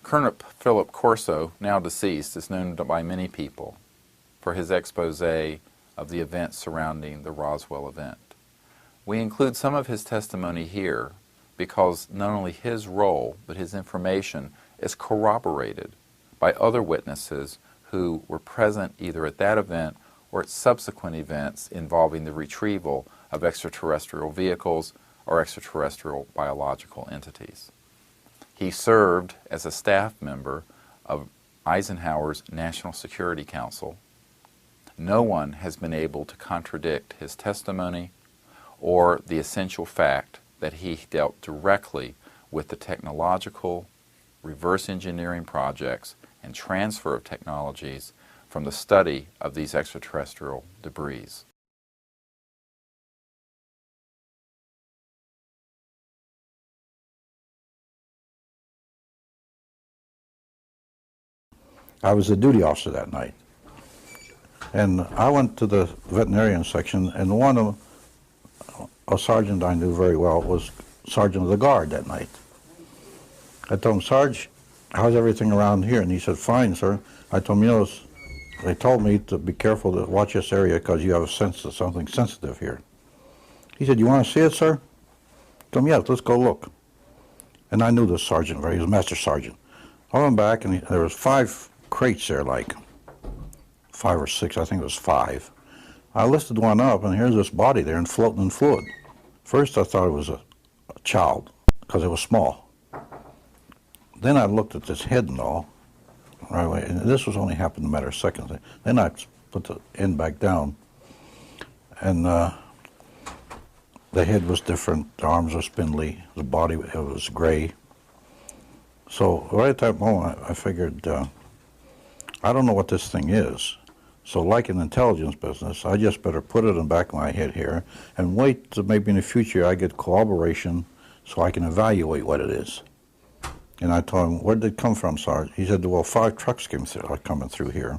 Colonel Philip Corso, now deceased, is known by many people for his expose of the events surrounding the Roswell event. We include some of his testimony here because not only his role, but his information is corroborated by other witnesses who were present either at that event or at subsequent events involving the retrieval of extraterrestrial vehicles or extraterrestrial biological entities. He served as a staff member of Eisenhower's National Security Council. No one has been able to contradict his testimony or the essential fact that he dealt directly with the technological reverse engineering projects and transfer of technologies from the study of these extraterrestrial debris. I was a duty officer that night, and I went to the veterinarian section, and one of a sergeant I knew very well was sergeant of the guard that night. I told him, "Sarge, how's everything around here?" And he said, "Fine, sir." I told him, "You know, they told me to be careful to watch this area because you have a sense of something sensitive here." He said, "You want to see it, sir?" I told him, "Yeah, let's go look." And I knew this sergeant very, he was a master sergeant. I went back, and there was 5 crates there, like 5 or 6, I think it was 5. I lifted one up, and here's this body there and floating in fluid. First, I thought it was a child because it was small. Then I looked at this head and all, right away, and this was only happened in a matter of seconds. Then I put the end back down, and the head was different, the arms were spindly, the body it was gray. So right at that moment, I figured, I don't know what this thing is. So like in intelligence business, I just better put it in the back of my head here and wait till maybe in the future I get corroboration so I can evaluate what it is. And I told him, "Where did it come from, Sergeant?" He said, "Well, 5 trucks are coming through here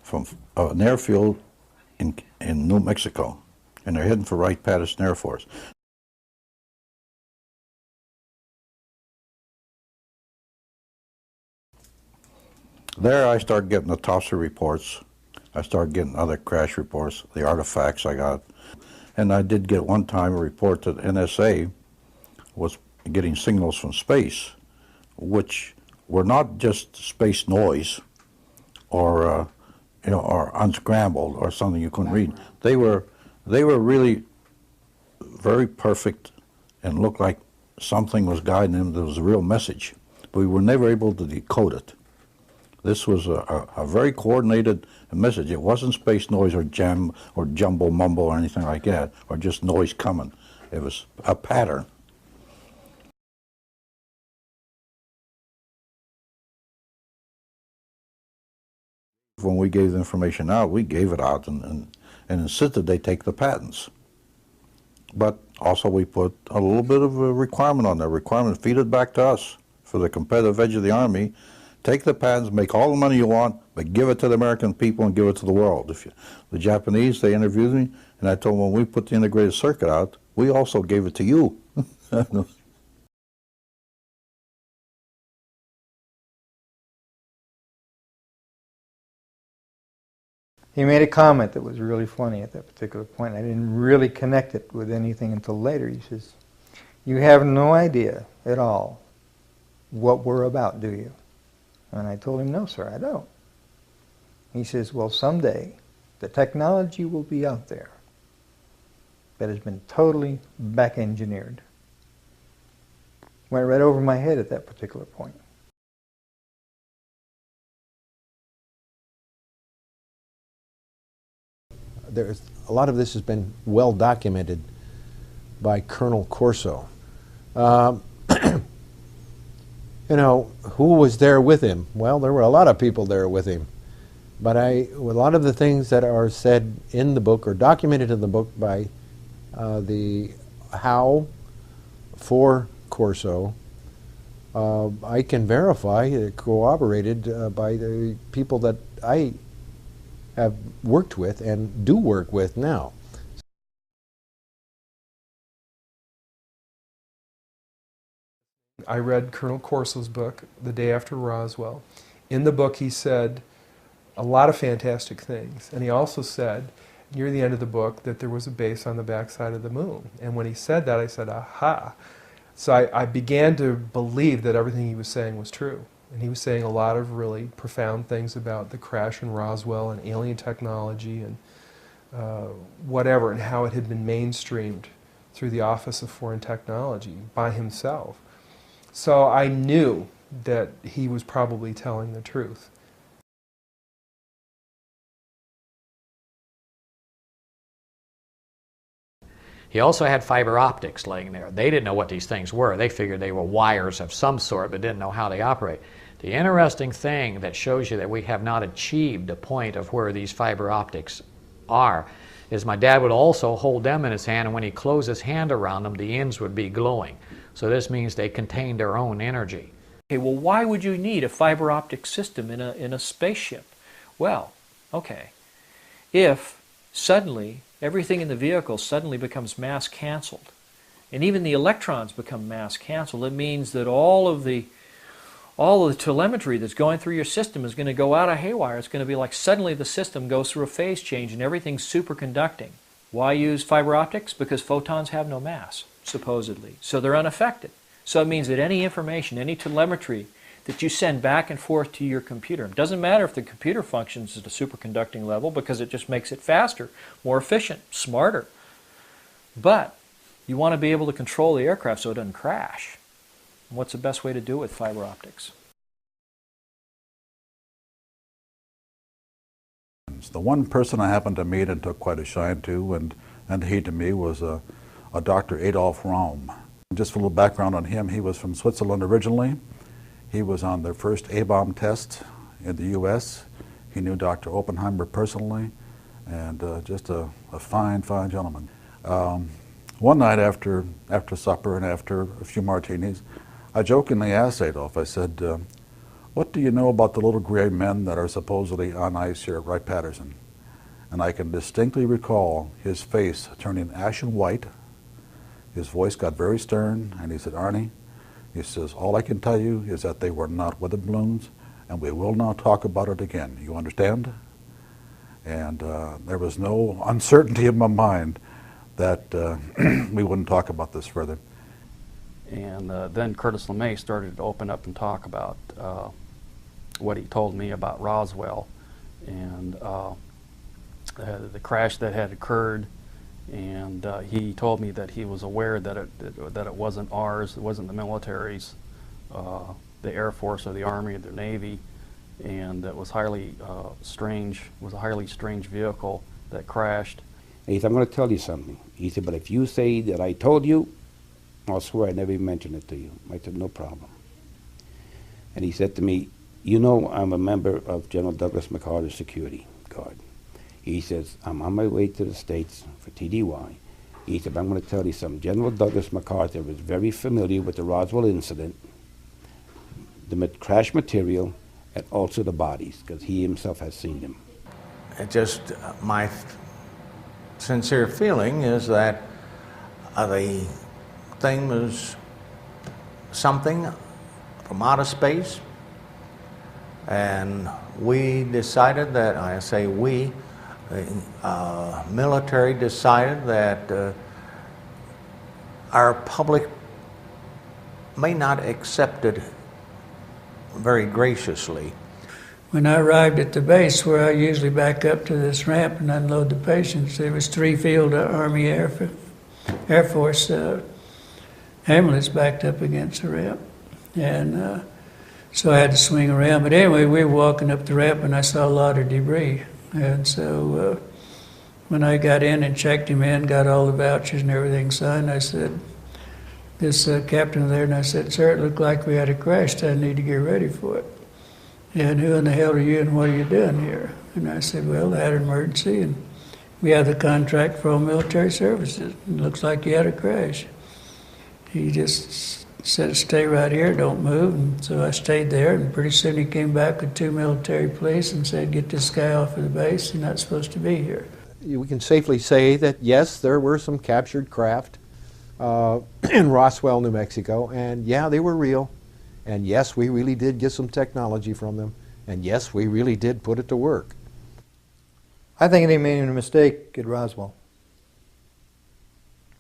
from an airfield in New Mexico, and they're heading for Wright-Patterson Air Force." There I started getting the autopsy reports. I started getting other crash reports, the artifacts I got. And I did get one time a report that NSA was getting signals from space, which were not just space noise or or unscrambled or something you couldn't read. They were really very perfect and looked like something was guiding them. There was a real message, but we were never able to decode it. This was a very coordinated message. It wasn't space noise or jam or jumble mumble or anything like that, or just noise coming. It was a pattern. When we gave the information out, we gave it out and insisted they take the patents. But also we put a little bit of a requirement on there. Requirement, feed it back to us for the competitive edge of the Army. Take the patents, make all the money you want, but give it to the American people and give it to the world. The Japanese, they interviewed me, and I told them when we put the integrated circuit out, we also gave it to you. He made a comment that was really funny at that particular point. I didn't really connect it with anything until later. He says, "You have no idea at all what we're about, do you?" And I told him, "No, sir, I don't." He says, "Well, someday the technology will be out there that has been totally back-engineered." Went right over my head at that particular point. A lot of this has been well documented by Colonel Corso. You know, who was there with him? Well, there were a lot of people there with him. But a lot of the things that are said in the book or documented in the book by the how for Corso, I can verify, corroborated by the people that I have worked with and do work with now. I read Colonel Corso's book, The Day After Roswell. In the book he said a lot of fantastic things, and he also said near the end of the book that there was a base on the backside of the moon. And when he said that, I said, aha. So I began to believe that everything he was saying was true. And he was saying a lot of really profound things about the crash in Roswell and alien technology and whatever, and how it had been mainstreamed through the Office of Foreign Technology by himself. So I knew that he was probably telling the truth. He also had fiber optics laying there. They didn't know what these things were. They figured they were wires of some sort, but didn't know how they operate. The interesting thing that shows you that we have not achieved the point of where these fiber optics are is my dad would also hold them in his hand, and when he closed his hand around them, the ends would be glowing. So this means they contain their own energy. Okay, well, why would you need a fiber optic system in a spaceship? Well, okay, if suddenly everything in the vehicle suddenly becomes mass canceled, and even the electrons become mass canceled, it means that all of the telemetry that's going through your system is going to go out of haywire. It's going to be like suddenly the system goes through a phase change and everything's superconducting. Why use fiber optics? Because photons have no mass, supposedly. So they're unaffected. So it means that any information, any telemetry that you send back and forth to your computer, it doesn't matter if the computer functions at a superconducting level because it just makes it faster, more efficient, smarter. But you want to be able to control the aircraft so it doesn't crash. And what's the best way to do it with fiber optics? The one person I happened to meet and took quite a shine to, and he to me, was a Dr. Adolf Raum. Just a little background on him, he was from Switzerland originally. He was on their first A-bomb test in the U.S. He knew Dr. Oppenheimer personally, and just a fine, fine gentleman. One night after supper and after a few martinis, I jokingly asked Adolf, I said, what do you know about the little gray men that are supposedly on ice here at Wright-Patterson? And I can distinctly recall his face turning ashen white. His voice got very stern, and he said, Arnie, he says, all I can tell you is that they were not weather balloons, and we will not talk about it again. You understand? And there was no uncertainty in my mind that we wouldn't talk about this further. And then Curtis LeMay started to open up and talk about what he told me about Roswell and the crash that had occurred. And he told me that he was aware that it wasn't ours, it wasn't the military's, the Air Force or the Army or the Navy, and that was highly strange. Was a highly strange vehicle that crashed. He said, I'm going to tell you something. He said, but if you say that I told you, I'll swear I never even mentioned it to you. I said, no problem. And he said to me, you know, I'm a member of General Douglas MacArthur's security guard. He says, I'm on my way to the States for TDY. He said, I'm going to tell you something. General Douglas MacArthur was very familiar with the Roswell incident, the crash material, and also the bodies, because he himself has seen them. It just, my sincere feeling is that the thing was something from outer space, and we decided that, I say we, the military decided that our public may not accept it very graciously. When I arrived at the base, where I usually back up to this ramp and unload the patients, there was 3 field Army Air Force ambulance backed up against the ramp. And so I had to swing around. But anyway, we were walking up the ramp and I saw a lot of debris. And so when I got in and checked him in, got all the vouchers and everything signed, I said, this captain there, and I said, sir, it looked like we had a crash. I need to get ready for it. And who in the hell are you and what are you doing here? And I said, well, I had an emergency and we have the contract for all military services. It looks like you had a crash. He just said, stay right here, don't move. And so I stayed there, and pretty soon he came back with 2 military police and said, get this guy off of the base, he's not supposed to be here. We can safely say that, yes, there were some captured craft in Roswell, New Mexico, and yeah, they were real. And yes, we really did get some technology from them. And yes, we really did put it to work. I think they made a mistake at Roswell.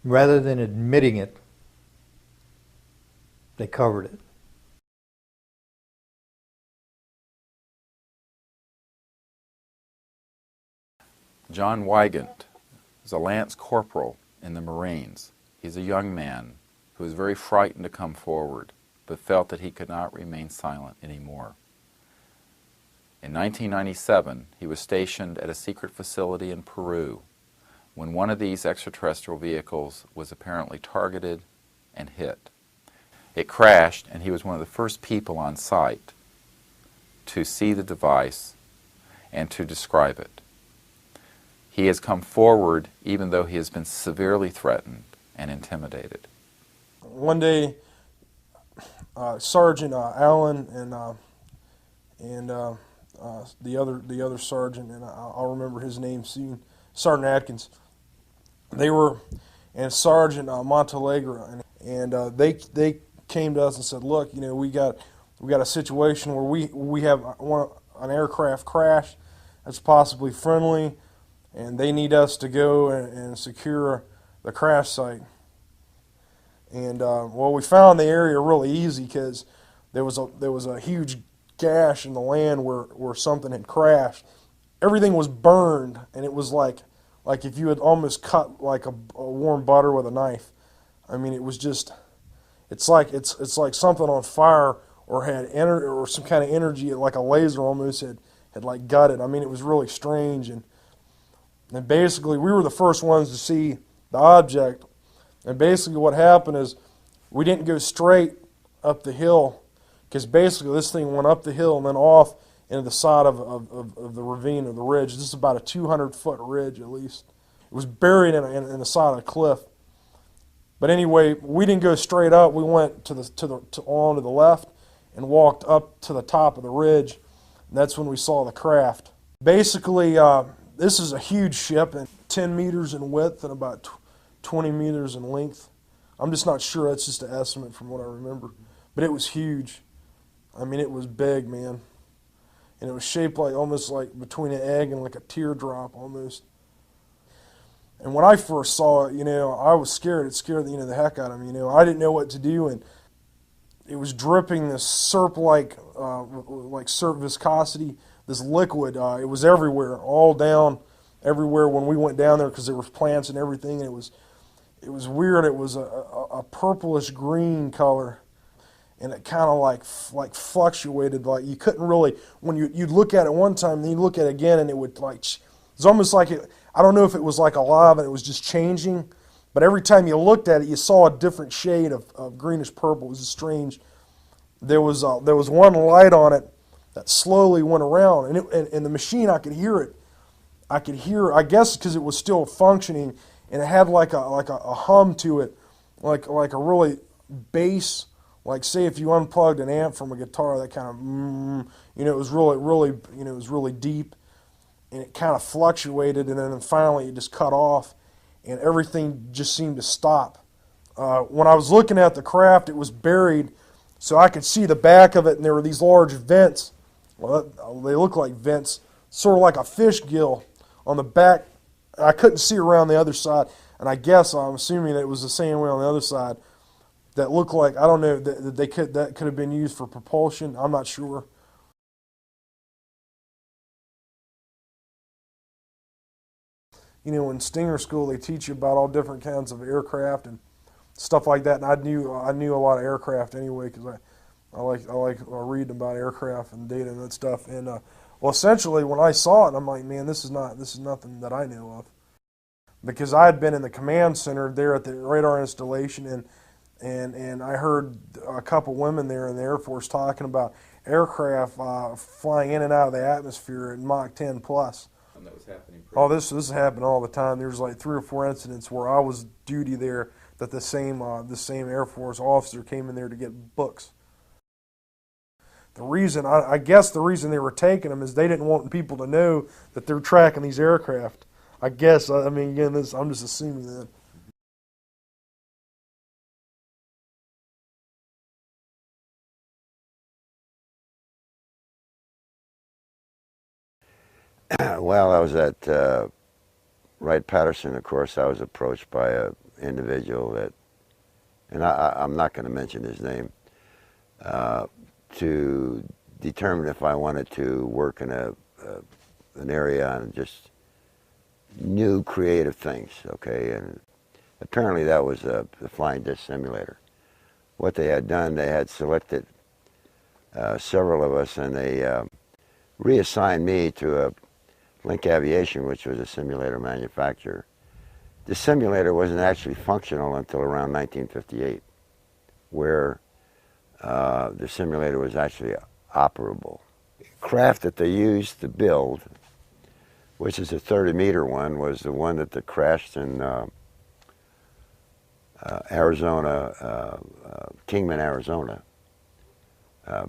Rather than admitting it, they covered it. John Wygant is a lance corporal in the Marines. He's a young man who was very frightened to come forward, but felt that he could not remain silent anymore. In 1997, he was stationed at a secret facility in Peru when one of these extraterrestrial vehicles was apparently targeted and hit. It crashed, and he was one of the first people on site to see the device and to describe it. He has come forward even though he has been severely threatened and intimidated. One day, Sergeant Allen and the other sergeant, and I'll remember his name soon, Sergeant Atkins. They were, and Sergeant Montalegre, and they came to us and said, "Look, we got a situation where we have an aircraft crash that's possibly friendly, and they need us to go and secure the crash site." And well, we found the area really easy because there was a huge gash in the land where something had crashed. Everything was burned, and it was like if you had almost cut like a warm butter with a knife. I mean, it was just, it's like something on fire or had or some kind of energy, like a laser almost had like gutted. I mean, it was really strange, and basically we were the first ones to see the object. And basically what happened is we didn't go straight up the hill, because basically this thing went up the hill and then off into the side of the ravine or the ridge. This is about a 200-foot ridge at least. It was buried in the side of the cliff. But anyway, we didn't go straight up. We went on to the left and walked up to the top of the ridge. And that's when we saw the craft. Basically, this is a huge ship, and 10 meters in width and about 20 meters in length. I'm just not sure. That's just an estimate from what I remember. But it was huge. I mean, it was big, man. And it was shaped like almost like between an egg and like a teardrop almost. And when I first saw it, I was scared. It scared the heck out of me. I didn't know what to do, and it was dripping this syrup-like syrup viscosity, this liquid. It was everywhere, all down everywhere when we went down there, because there was plants and everything. And it was weird. It was a purplish green color, and it kind of like fluctuated. Like you couldn't really, when you'd look at it one time, then you'd look at it again, and it would it's almost like it. I don't know if it was like alive and it was just changing, but every time you looked at it, you saw a different shade of greenish purple. It was strange. There was one light on it that slowly went around, and the machine, I could hear it. I guess because it was still functioning, and it had like a hum to it, like a really bass, like say if you unplugged an amp from a guitar, that kind of it was really it was really deep, and it kind of fluctuated, and then finally it just cut off, and everything just seemed to stop. When I was looking at the craft, it was buried, so I could see the back of it, and there were these large vents. Well, they look like vents, sort of like a fish gill on the back. I couldn't see around the other side, and I'm assuming that it was the same way on the other side. That looked like, I don't know, that could have been used for propulsion. I'm not sure. In Stinger School, they teach you about all different kinds of aircraft and stuff like that. And I knew a lot of aircraft anyway, because I like reading about aircraft and data and that stuff. And well, essentially, when I saw it, I'm like, man, this is nothing that I know of, because I had been in the command center there at the radar installation, and I heard a couple women there in the Air Force talking about aircraft flying in and out of the atmosphere at Mach 10 plus. And that was happening. This is happening all the time. There's like 3 or 4 incidents where I was duty there that the same Air Force officer came in there to get books. The reason, I guess the reason they were taking them is they didn't want people to know that they're tracking these aircraft. I guess, I mean, again, I'm just assuming that. Well, I was at Wright-Patterson, of course. I was approached by an individual that, and I'm not going to mention his name, to determine if I wanted to work in an area on just new creative things, okay? And apparently that was the flying disc simulator. What they had done, they had selected several of us, and they reassigned me to Link Aviation, which was a simulator manufacturer. The simulator wasn't actually functional until around 1958, where the simulator was actually operable. Craft that they used to build, which is a 30-meter one, was the one that crashed in Arizona, Kingman, Arizona,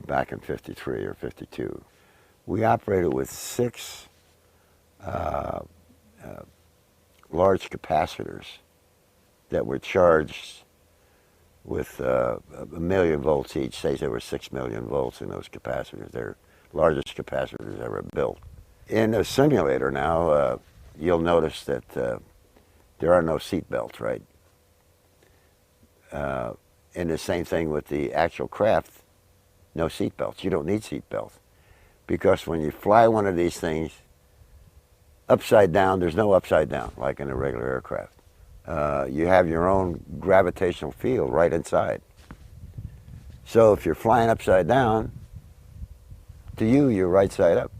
back in 53 or 52. We operated with 6 large capacitors that were charged with 1 million volts each. Say there were 6 million volts in those capacitors. They're largest capacitors ever built. In the simulator now, you'll notice that there are no seat belts, right? And the same thing with the actual craft, no seat belts. You don't need seat belts, because when you fly one of these things upside down, there's no upside down like in a regular aircraft. You have your own gravitational field right inside. So if you're flying upside down, to you, you're right side up.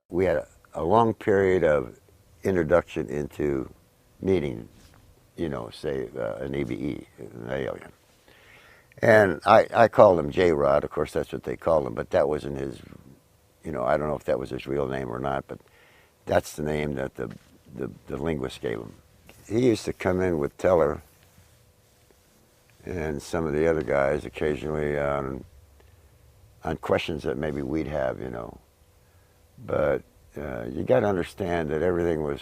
We had a long period of introduction into meeting, you know, say an EBE, an alien. And I called him J-Rod. Of course, that's what they called him, but that wasn't his, you know, I don't know if that was his real name or not, but that's the name that the linguist gave him. He used to come in with Teller and some of the other guys occasionally on questions that maybe we'd have, you know. But you got to understand that everything was,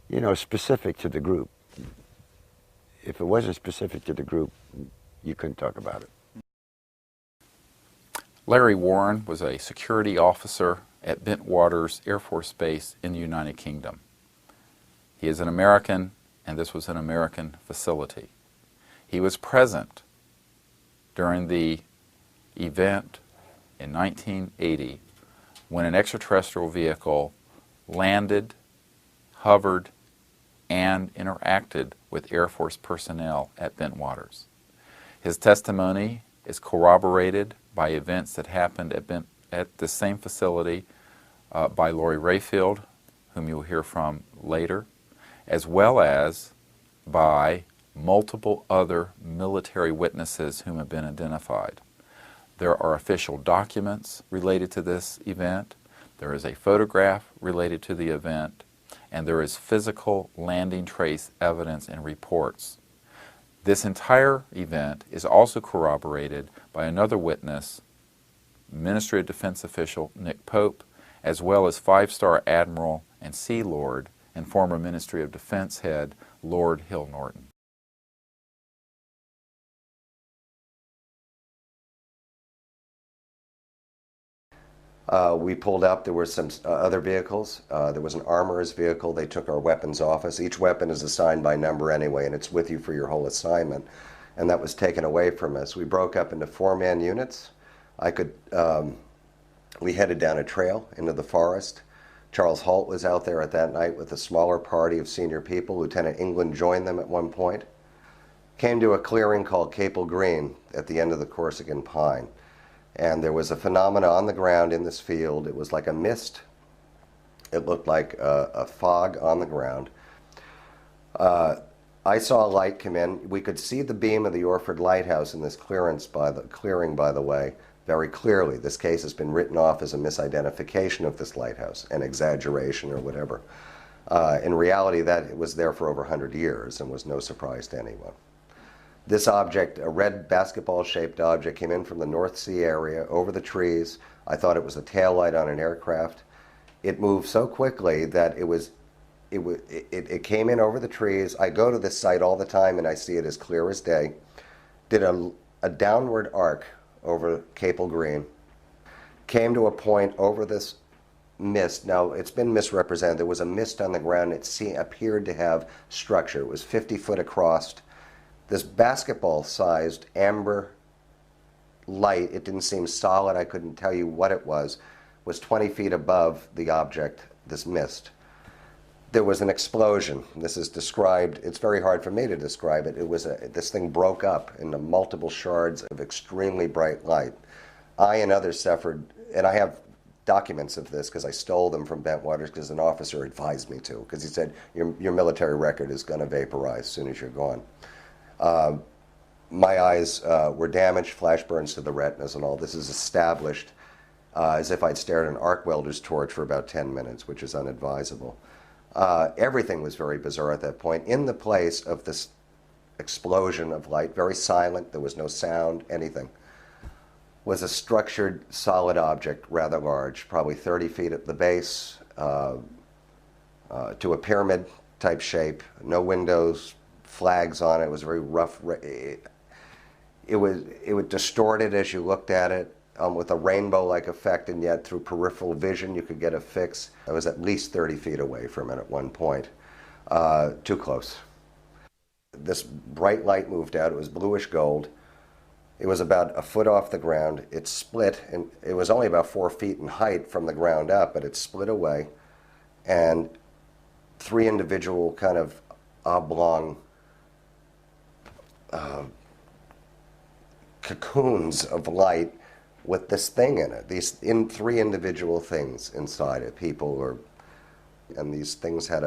you know, specific to the group. If it wasn't specific to the group, you couldn't talk about it. Larry Warren was a security officer at Bentwaters Air Force Base in the United Kingdom. He is an American, and this was an American facility. He was present during the event in 1980 when an extraterrestrial vehicle landed, hovered, and interacted with Air Force personnel at Bentwaters. His testimony is corroborated by events that happened at the same facility by Lori Rayfield, whom you'll hear from later, as well as by multiple other military witnesses whom have been identified. There are official documents related to this event, there is a photograph related to the event, and there is physical landing trace evidence and reports. This entire event is also corroborated by another witness, Ministry of Defense official Nick Pope, as well as 5-star Admiral and Sea Lord and former Ministry of Defense head Lord Hill Norton. We pulled up, there were some other vehicles. There was an armorer's vehicle. They took our weapons off us. Each weapon is assigned by number anyway, and it's with you for your whole assignment. And that was taken away from us. We broke up into 4-man units. We headed down a trail into the forest. Charles Halt was out there at that night with a smaller party of senior people. Lieutenant England joined them at one point. Came to a clearing called Capel Green at the end of the Corsican Pine. And there was a phenomena on the ground in this field. It was like a mist. It looked like a fog on the ground. I saw a light come in. We could see the beam of the Orford Lighthouse in this clearing, by the way, very clearly. This case has been written off as a misidentification of this lighthouse, an exaggeration or whatever. In reality, it was there for over 100 years and was no surprise to anyone. This object, a red basketball-shaped object, came in from the North Sea area over the trees. I thought it was a taillight on an aircraft. It moved so quickly that it came in over the trees. I go to this site all the time and I see it as clear as day. Did a a downward arc over Capel Green, came to a point over this mist. Now, it's been misrepresented. There was a mist on the ground. It appeared to have structure. It was 50 foot across. This basketball-sized amber light, it didn't seem solid. I couldn't tell you what it was 20 feet above the object, this mist. There was an explosion. This is described. It's very hard for me to describe it. This thing broke up into multiple shards of extremely bright light. I and others suffered, and I have documents of this because I stole them from Bentwaters because an officer advised me to, because he said, your military record is going to vaporize as soon as you're gone. My eyes were damaged, flash burns to the retinas and all. This is established as if I'd stared at an arc welder's torch for about 10 minutes, which is unadvisable. Everything was very bizarre at that point. In the place of this explosion of light, very silent, there was no sound, anything, was a structured solid object, rather large, probably 30 feet at the base, to a pyramid type shape, no windows, flags on it. It was very rough. It was distorted as you looked at it, with a rainbow-like effect, and yet through peripheral vision you could get a fix. I was at least 30 feet away from it at one point. Too close. This bright light moved out. It was bluish gold. It was about a foot off the ground. It split, and it was only about 4 feet in height from the ground up, but it split away, and 3 individual kind of oblong cocoons of light with this thing in it. These 3 individual things inside it, and these things had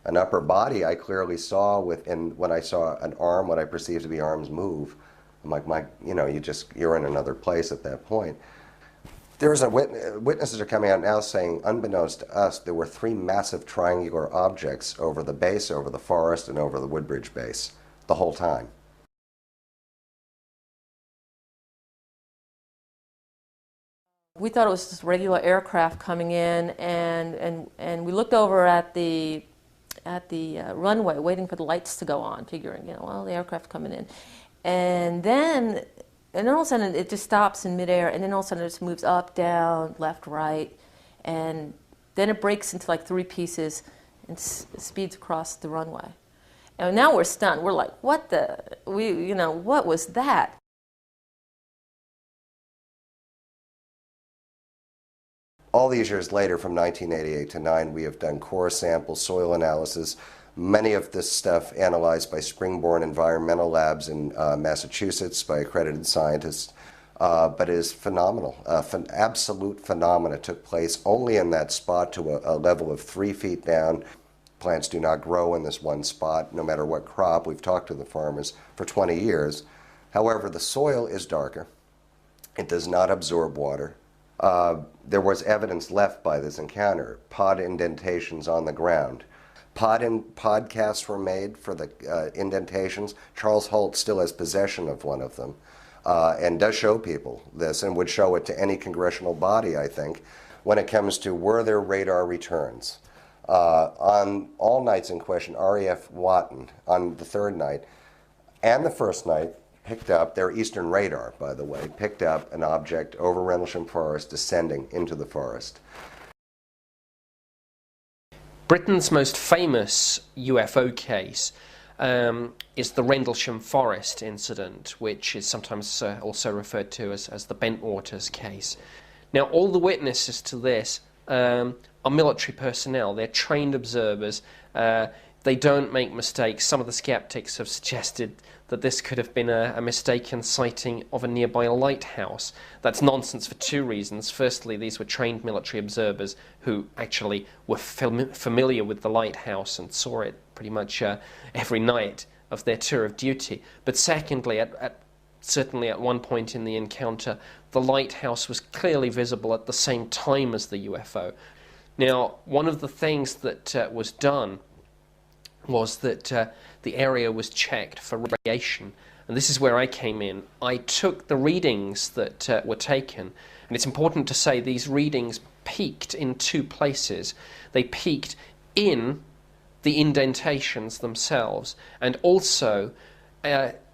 an upper body I clearly saw and when I saw an arm, what I perceived to be arms move, I'm like, you're in another place at that point. There's witnesses are coming out now saying, unbeknownst to us, there were 3 massive triangular objects over the base, over the forest, and over the Woodbridge base the whole time. We thought it was just regular aircraft coming in, and we looked over at the runway, waiting for the lights to go on, figuring, well, the aircraft's coming in. And then all of a sudden it just stops in midair, and then all of a sudden it just moves up, down, left, right, and then it breaks into like 3 pieces and speeds across the runway. And now we're stunned. We're like, what was that? All these years later, from 1988 to 9, we have done core samples, soil analysis, many of this stuff analyzed by Springborn Environmental Labs in Massachusetts by accredited scientists. But it is phenomenal. Absolute phenomena took place only in that spot to a level of 3 feet down. Plants do not grow in this one spot, no matter what crop. We've talked to the farmers for 20 years. However, the soil is darker. It does not absorb water. There was evidence left by this encounter, pod indentations on the ground. Podcasts were made for the indentations. Charles Holt still has possession of one of them and does show people this, and would show it to any congressional body, I think, when it comes to were there radar returns. On all nights in question, RAF Watton on the 3rd night and the 1st night picked up, their eastern radar, by the way, picked up an object over Rendlesham Forest descending into the forest. Britain's most famous UFO case is the Rendlesham Forest incident, which is sometimes also referred to as the Bentwaters case. Now, all the witnesses to this are military personnel. They're trained observers. They don't make mistakes. Some of the skeptics have suggested that this could have been a mistaken sighting of a nearby lighthouse. That's nonsense for 2 reasons. Firstly, these were trained military observers who actually were familiar with the lighthouse and saw it pretty much every night of their tour of duty. But secondly, certainly at one point in the encounter, the lighthouse was clearly visible at the same time as the UFO. Now, one of the things that was done was that the area was checked for radiation, and this is where I came in. I took the readings that were taken, and it's important to say these readings peaked in 2 places. They peaked in the indentations themselves, and also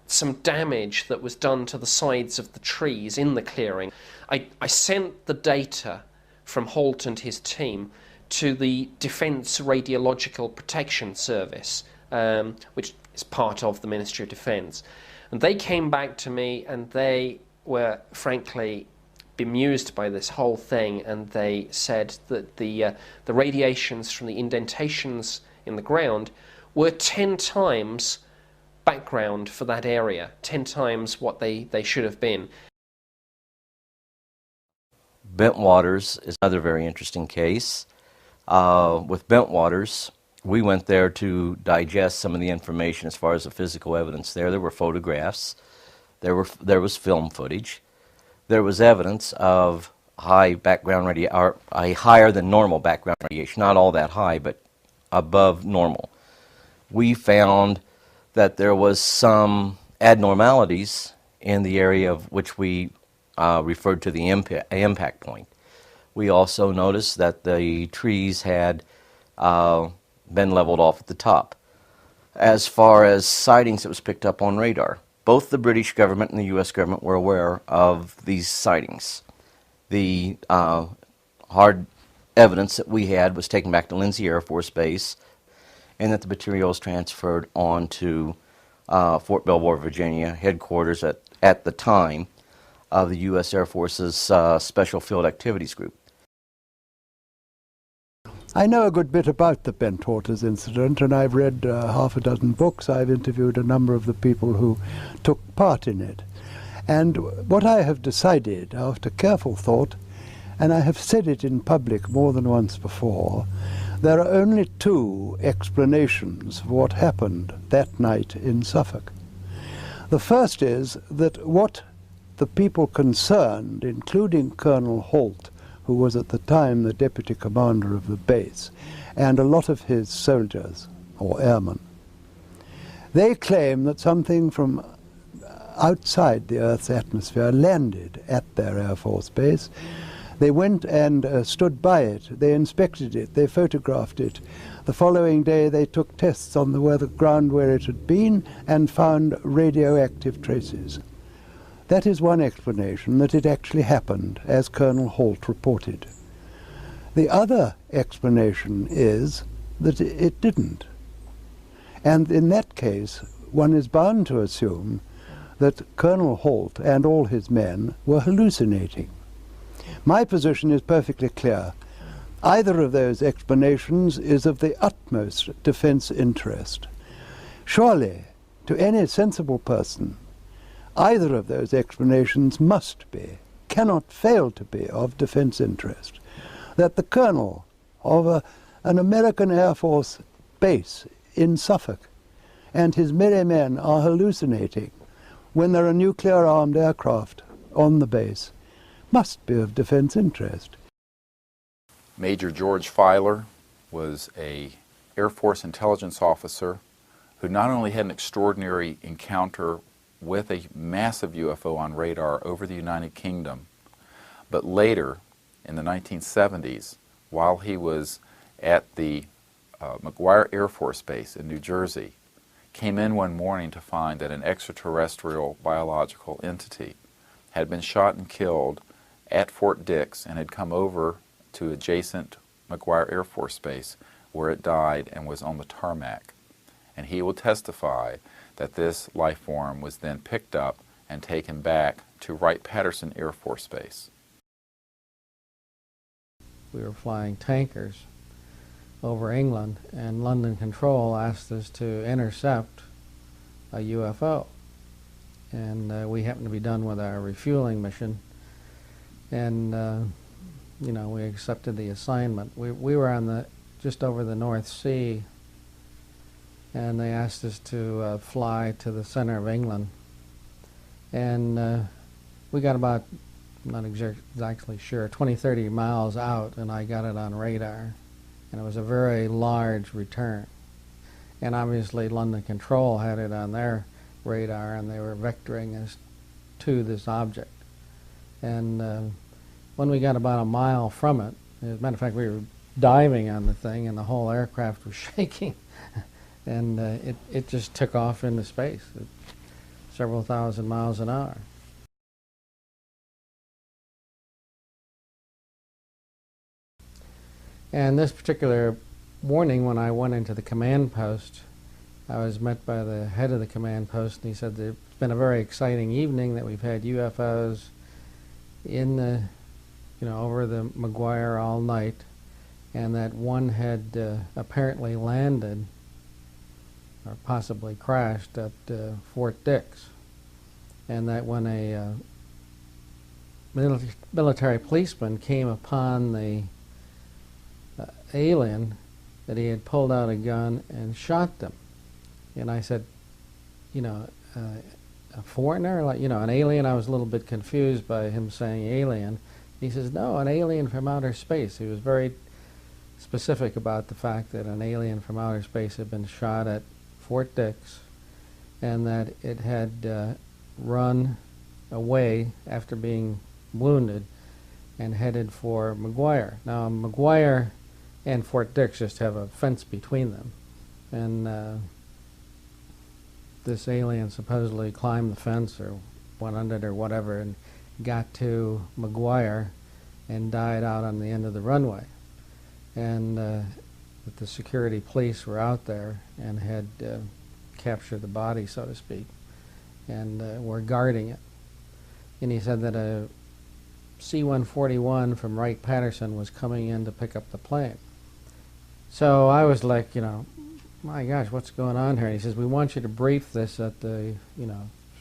some damage that was done to the sides of the trees in the clearing. I sent the data from Holt and his team to the Defence Radiological Protection Service, which is part of the Ministry of Defence. And they came back to me and they were frankly bemused by this whole thing, and they said that the radiations from the indentations in the ground were 10 times background for that area, 10 times what they should have been. Bentwaters is another very interesting case. With Bentwaters, we went there to digest some of the information as far as the physical evidence there. There were photographs, there was film footage, there was evidence of high background radiation, or a higher than normal background radiation, not all that high, but above normal. We found that there was some abnormalities in the area of which we referred to the impact point. We also noticed that the trees had been leveled off at the top. As far as sightings that was picked up on radar, both the British government and the U.S. government were aware of these sightings. The hard evidence that we had was taken back to Lindsay Air Force Base, and that the materials transferred on to Fort Belvoir, Virginia, headquarters at the time of the U.S. Air Force's Special Field Activities Group. I know a good bit about the Bentwaters incident, and I've read half a dozen books. I've interviewed a number of the people who took part in it. And what I have decided, after careful thought, and I have said it in public more than once before, there are only two explanations for what happened that night in Suffolk. The first is that what the people concerned, including Colonel Holt, who was at the time the deputy commander of the base, and a lot of his soldiers, or airmen, they claim that something from outside the Earth's atmosphere landed at their Air Force base. They went and stood by it, they inspected it, they photographed it. The following day they took tests on the ground where it had been and found radioactive traces. That is one explanation, that it actually happened, as Colonel Holt reported. The other explanation is that it didn't. And in that case, one is bound to assume that Colonel Holt and all his men were hallucinating. My position is perfectly clear. Either of those explanations is of the utmost defense interest. Surely, to any sensible person, either of those explanations must be, cannot fail to be, of defense interest. That the colonel of an American Air Force base in Suffolk and his merry men are hallucinating when there are nuclear-armed aircraft on the base must be of defense interest. Major George Filer was an Air Force intelligence officer who not only had an extraordinary encounter with a massive UFO on radar over the United Kingdom, but later, in the 1970s, while he was at the McGuire Air Force Base in New Jersey, came in one morning to find that an extraterrestrial biological entity had been shot and killed at Fort Dix and had come over to adjacent McGuire Air Force Base, where it died and was on the tarmac. And he will testify that this life form was then picked up and taken back to Wright-Patterson Air Force Base. We were flying tankers over England, and London Control asked us to intercept a UFO. And we happened to be done with our refueling mission, and you know, we accepted the assignment. We were on just over the North Sea, and they asked us to fly to the center of England. And we got about, I'm not exactly sure, 20, 30 miles out, and I got it on radar. And it was a very large return. And obviously London Control had it on their radar, and they were vectoring us to this object. And when we got about a mile from it, as a matter of fact, we were diving on the thing, and the whole aircraft was shaking. And it just took off into space. several thousand miles an hour. And this particular morning, when I went into the command post, I was met by the head of the command post, and he said that it's been a very exciting evening, that we've had UFOs in the, over the McGuire all night, and that one had apparently landed or possibly crashed at Fort Dix, and that when a military policeman came upon the alien, that he had pulled out a gun and shot them. And I said, a foreigner, like, an alien? I was a little bit confused by him saying alien. He says, no, an alien from outer space. He was very specific about the fact that an alien from outer space had been shot at Fort Dix, and that it had run away after being wounded and headed for McGuire. Now, McGuire and Fort Dix just have a fence between them, and this alien supposedly climbed the fence or went under it or whatever and got to McGuire and died out on the end of the runway. And that the security police were out there and had captured the body, so to speak, and were guarding it. And he said that a C-141 from Wright-Patterson was coming in to pick up the plane. So I was like, my gosh, what's going on here? And he says, we want you to brief this at the,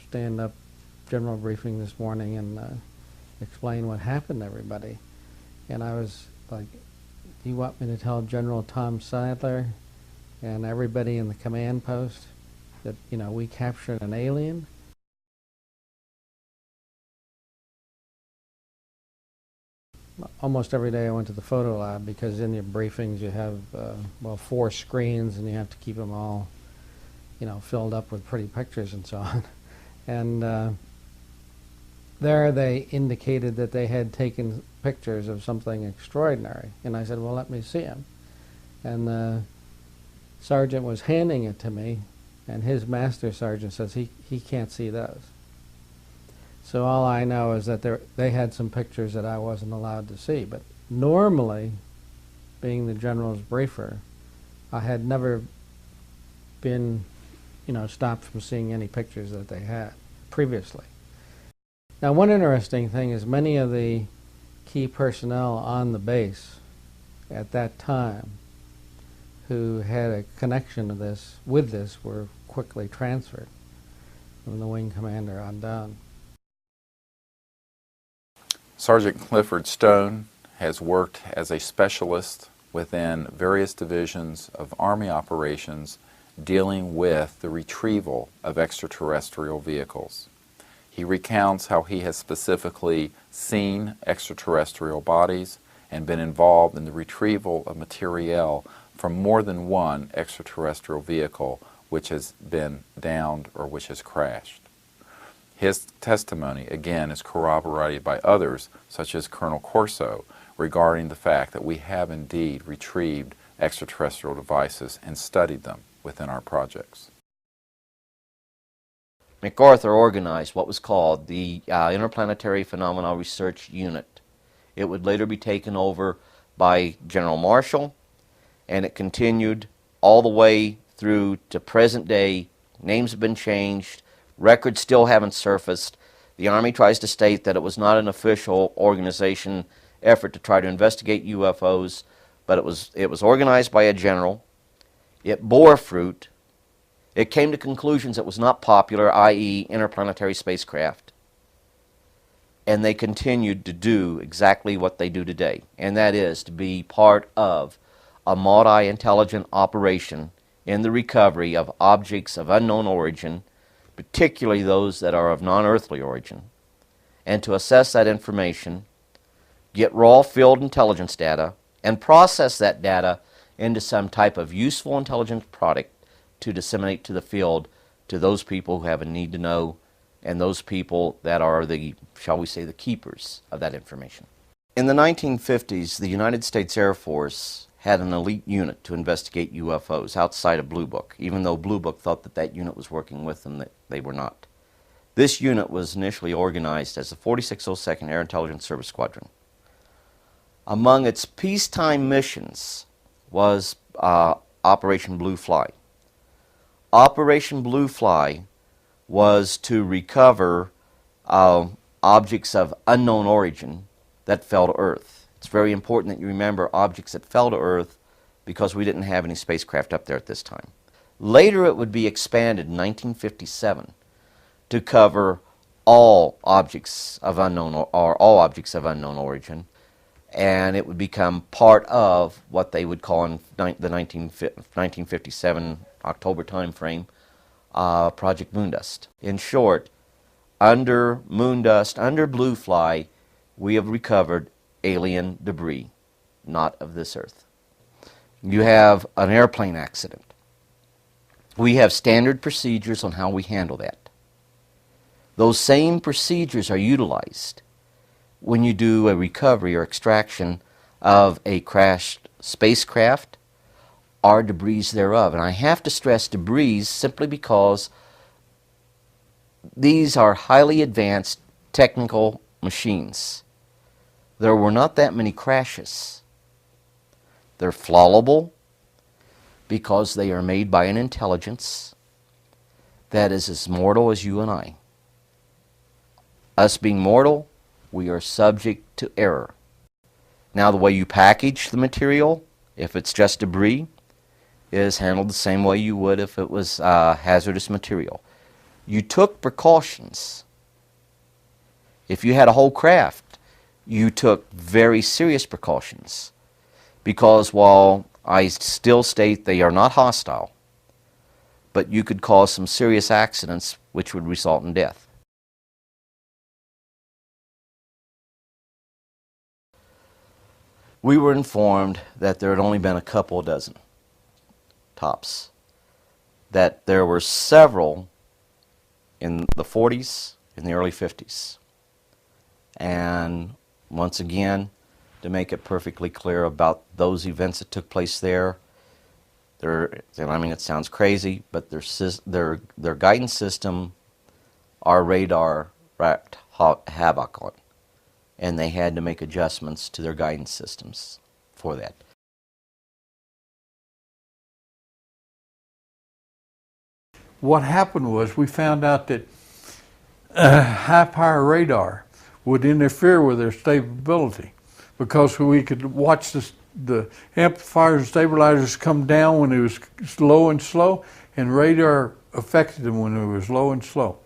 stand-up general briefing this morning and explain what happened to everybody. And I was like, do you want me to tell General Tom Sadler and everybody in the command post that, we captured an alien? Almost every day I went to the photo lab, because in your briefings you have, 4 screens, and you have to keep them all, filled up with pretty pictures and so on. And there they indicated that they had taken pictures of something extraordinary. And I said, well, let me see them. And the sergeant was handing it to me, and his master sergeant says he can't see those. So all I know is that they had some pictures that I wasn't allowed to see. But normally, being the general's briefer, I had never been, stopped from seeing any pictures that they had previously. Now, one interesting thing is many of the key personnel on the base at that time who had a connection to this, with this, were quickly transferred from the wing commander on down. Sergeant Clifford Stone has worked as a specialist within various divisions of Army operations dealing with the retrieval of extraterrestrial vehicles. He recounts how he has specifically seen extraterrestrial bodies and been involved in the retrieval of materiel from more than one extraterrestrial vehicle which has been downed or which has crashed. His testimony, again, is corroborated by others, such as Colonel Corso, regarding the fact that we have indeed retrieved extraterrestrial devices and studied them within our projects. MacArthur organized what was called the Interplanetary Phenomena Research Unit. It would later be taken over by General Marshall, and it continued all the way through to present day. Names have been changed. Records still haven't surfaced. The Army tries to state that it was not an official organization effort to try to investigate UFOs, but it was organized by a general. It bore fruit. It came to conclusions that was not popular, i.e. interplanetary spacecraft. And they continued to do exactly what they do today, and that is to be part of a multi-intelligent operation in the recovery of objects of unknown origin, particularly those that are of non-earthly origin, and to assess that information, get raw field intelligence data, and process that data into some type of useful intelligence product to disseminate to the field to those people who have a need to know, and those people that are the, shall we say, the keepers of that information. In the 1950s, the United States Air Force had an elite unit to investigate UFOs outside of Blue Book, even though Blue Book thought that that unit was working with them, that they were not. This unit was initially organized as the 4602nd Air Intelligence Service Squadron. Among its peacetime missions was Operation Blue Fly. Operation Blue Fly was to recover objects of unknown origin that fell to Earth. It's very important that you remember objects that fell to Earth because we didn't have any spacecraft up there at this time. Later it would be expanded in 1957 to cover all objects of unknown origin, and it would become part of what they would call in the 1957 October timeframe Project Moondust. In short, under Moondust, under Blue Fly, we have recovered alien debris, not of this Earth. You have an airplane accident. We have standard procedures on how we handle that. Those same procedures are utilized when you do a recovery or extraction of a crashed spacecraft or debris thereof. And I have to stress debris simply because these are highly advanced technical machines. There were not that many crashes. They're flawable because they are made by an intelligence that is as mortal as you and I. Us being mortal, we are subject to error. Now, the way you package the material, if it's just debris, is handled the same way you would if it was hazardous material. You took precautions. If you had a whole craft, you took very serious precautions, because while I still state they are not hostile, but you could cause some serious accidents which would result in death. We were informed that there had only been a couple dozen, tops. That there were several in the 40s, in the early 50s. And once again, to make it perfectly clear about those events that took place there, I mean, it sounds crazy, but their guidance system, our radar wreaked havoc on. And they had to make adjustments to their guidance systems for that. What happened was we found out that high power radar would interfere with their stability, because we could watch the amplifiers and stabilizers come down when it was low and slow, and radar affected them when it was low and slow.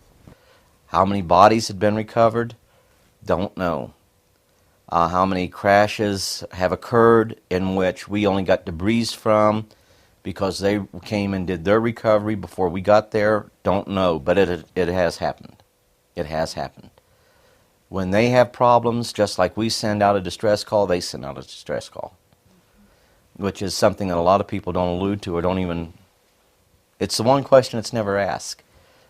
How many bodies had been recovered? Don't know. How many crashes have occurred in which we only got debris from because they came and did their recovery before we got there? Don't know, but it has happened. It has happened. When they have problems, just like we send out a distress call, they send out a distress call, which is something that a lot of people don't allude to or don't even... It's the one question that's never asked.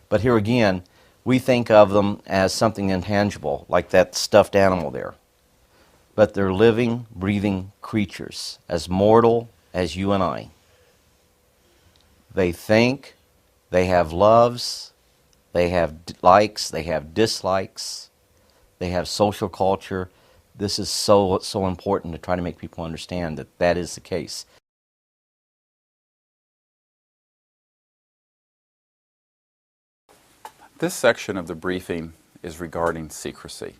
But here again, we think of them as something intangible, like that stuffed animal there. But they're living, breathing creatures, as mortal as you and I. They think, they have loves, they have likes, they have dislikes, they have social culture. This is so important to try to make people understand that that is the case. This section of the briefing is regarding secrecy.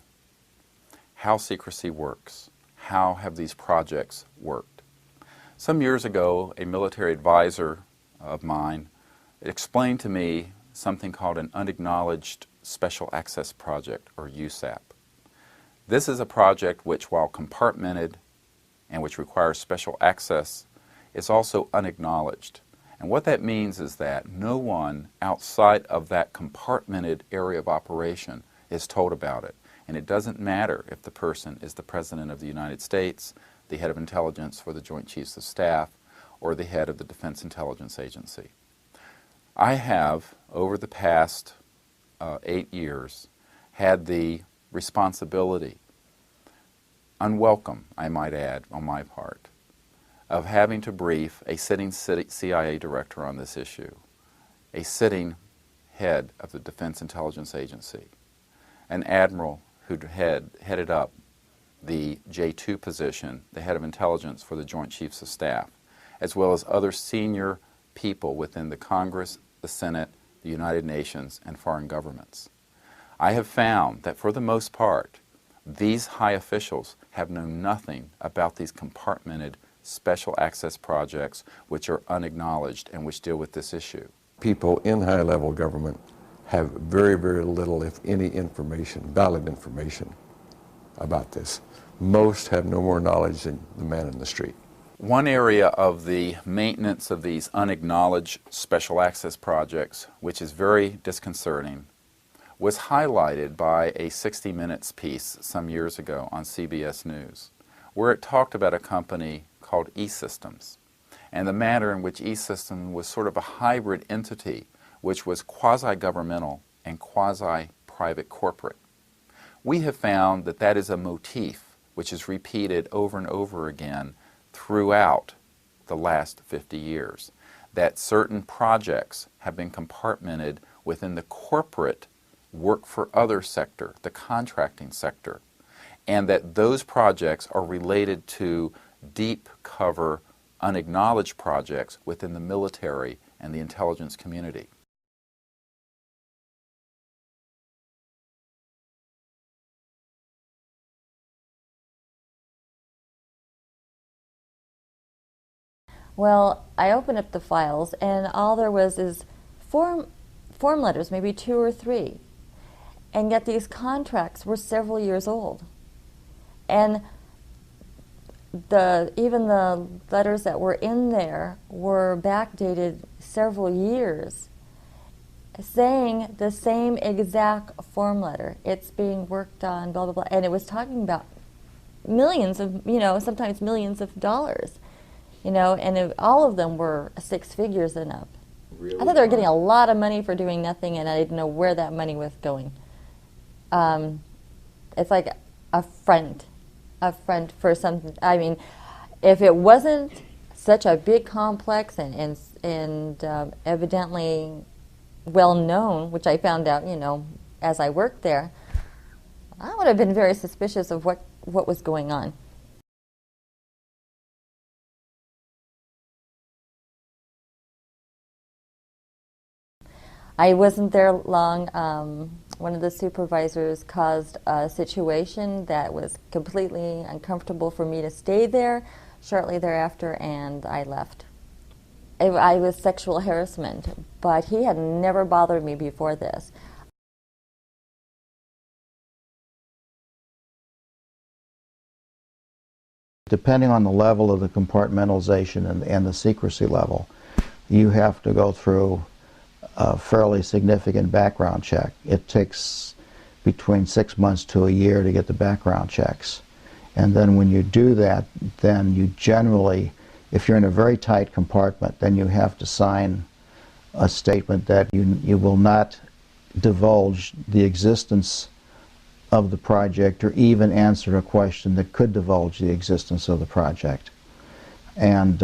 How secrecy works. How have these projects worked? Some years ago, a military advisor of mine explained to me something called an Unacknowledged Special Access Project, or USAP. This is a project which, while compartmented and which requires special access, is also unacknowledged. And what that means is that no one outside of that compartmented area of operation is told about it. And it doesn't matter if the person is the President of the United States, the head of intelligence for the Joint Chiefs of Staff, or the head of the Defense Intelligence Agency. I have, over the past 8 years, had the responsibility, unwelcome, I might add, on my part, of having to brief a sitting CIA director on this issue, a sitting head of the Defense Intelligence Agency, an admiral who headed up the J2 position, the head of intelligence for the Joint Chiefs of Staff, as well as other senior people within the Congress, the Senate, the United Nations, and foreign governments. I have found that for the most part, these high officials have known nothing about these compartmented special access projects which are unacknowledged and which deal with this issue. People in high-level government have very, very little, if any, information, valid information about this. Most have no more knowledge than the man in the street. One area of the maintenance of these unacknowledged special access projects, which is very disconcerting, was highlighted by a 60 Minutes piece some years ago on CBS News, where it talked about a company called E-Systems, and the manner in which E-Systems was sort of a hybrid entity which was quasi-governmental and quasi-private corporate. We have found that that is a motif which is repeated over and over again throughout the last 50 years, that certain projects have been compartmented within the corporate work for other sector, the contracting sector, and that those projects are related to deep cover, unacknowledged projects within the military and the intelligence community. Well, I opened up the files, and all there was is form letters, maybe 2 or 3. And yet these contracts were several years old. And even the letters that were in there were backdated several years, saying the same exact form letter. It's being worked on, blah, blah, blah. And it was talking about millions of, sometimes millions of dollars. And all of them were 6 figures and up. Really? I thought they were getting a lot of money for doing nothing, and I didn't know where that money was going. It's like a front for something. I mean, if it wasn't such a big complex and evidently well known, which I found out, as I worked there, I would have been very suspicious of what was going on. I wasn't there long. One of the supervisors caused a situation that was completely uncomfortable for me to stay there shortly thereafter, and I left. I was sexual harassment, but he had never bothered me before this. Depending on the level of the compartmentalization and the secrecy level, you have to go through a fairly significant background check. It takes between 6 months to a year to get the background checks. And then when you do that, then you generally, if you're in a very tight compartment, then you have to sign a statement that you will not divulge the existence of the project or even answer a question that could divulge the existence of the project. And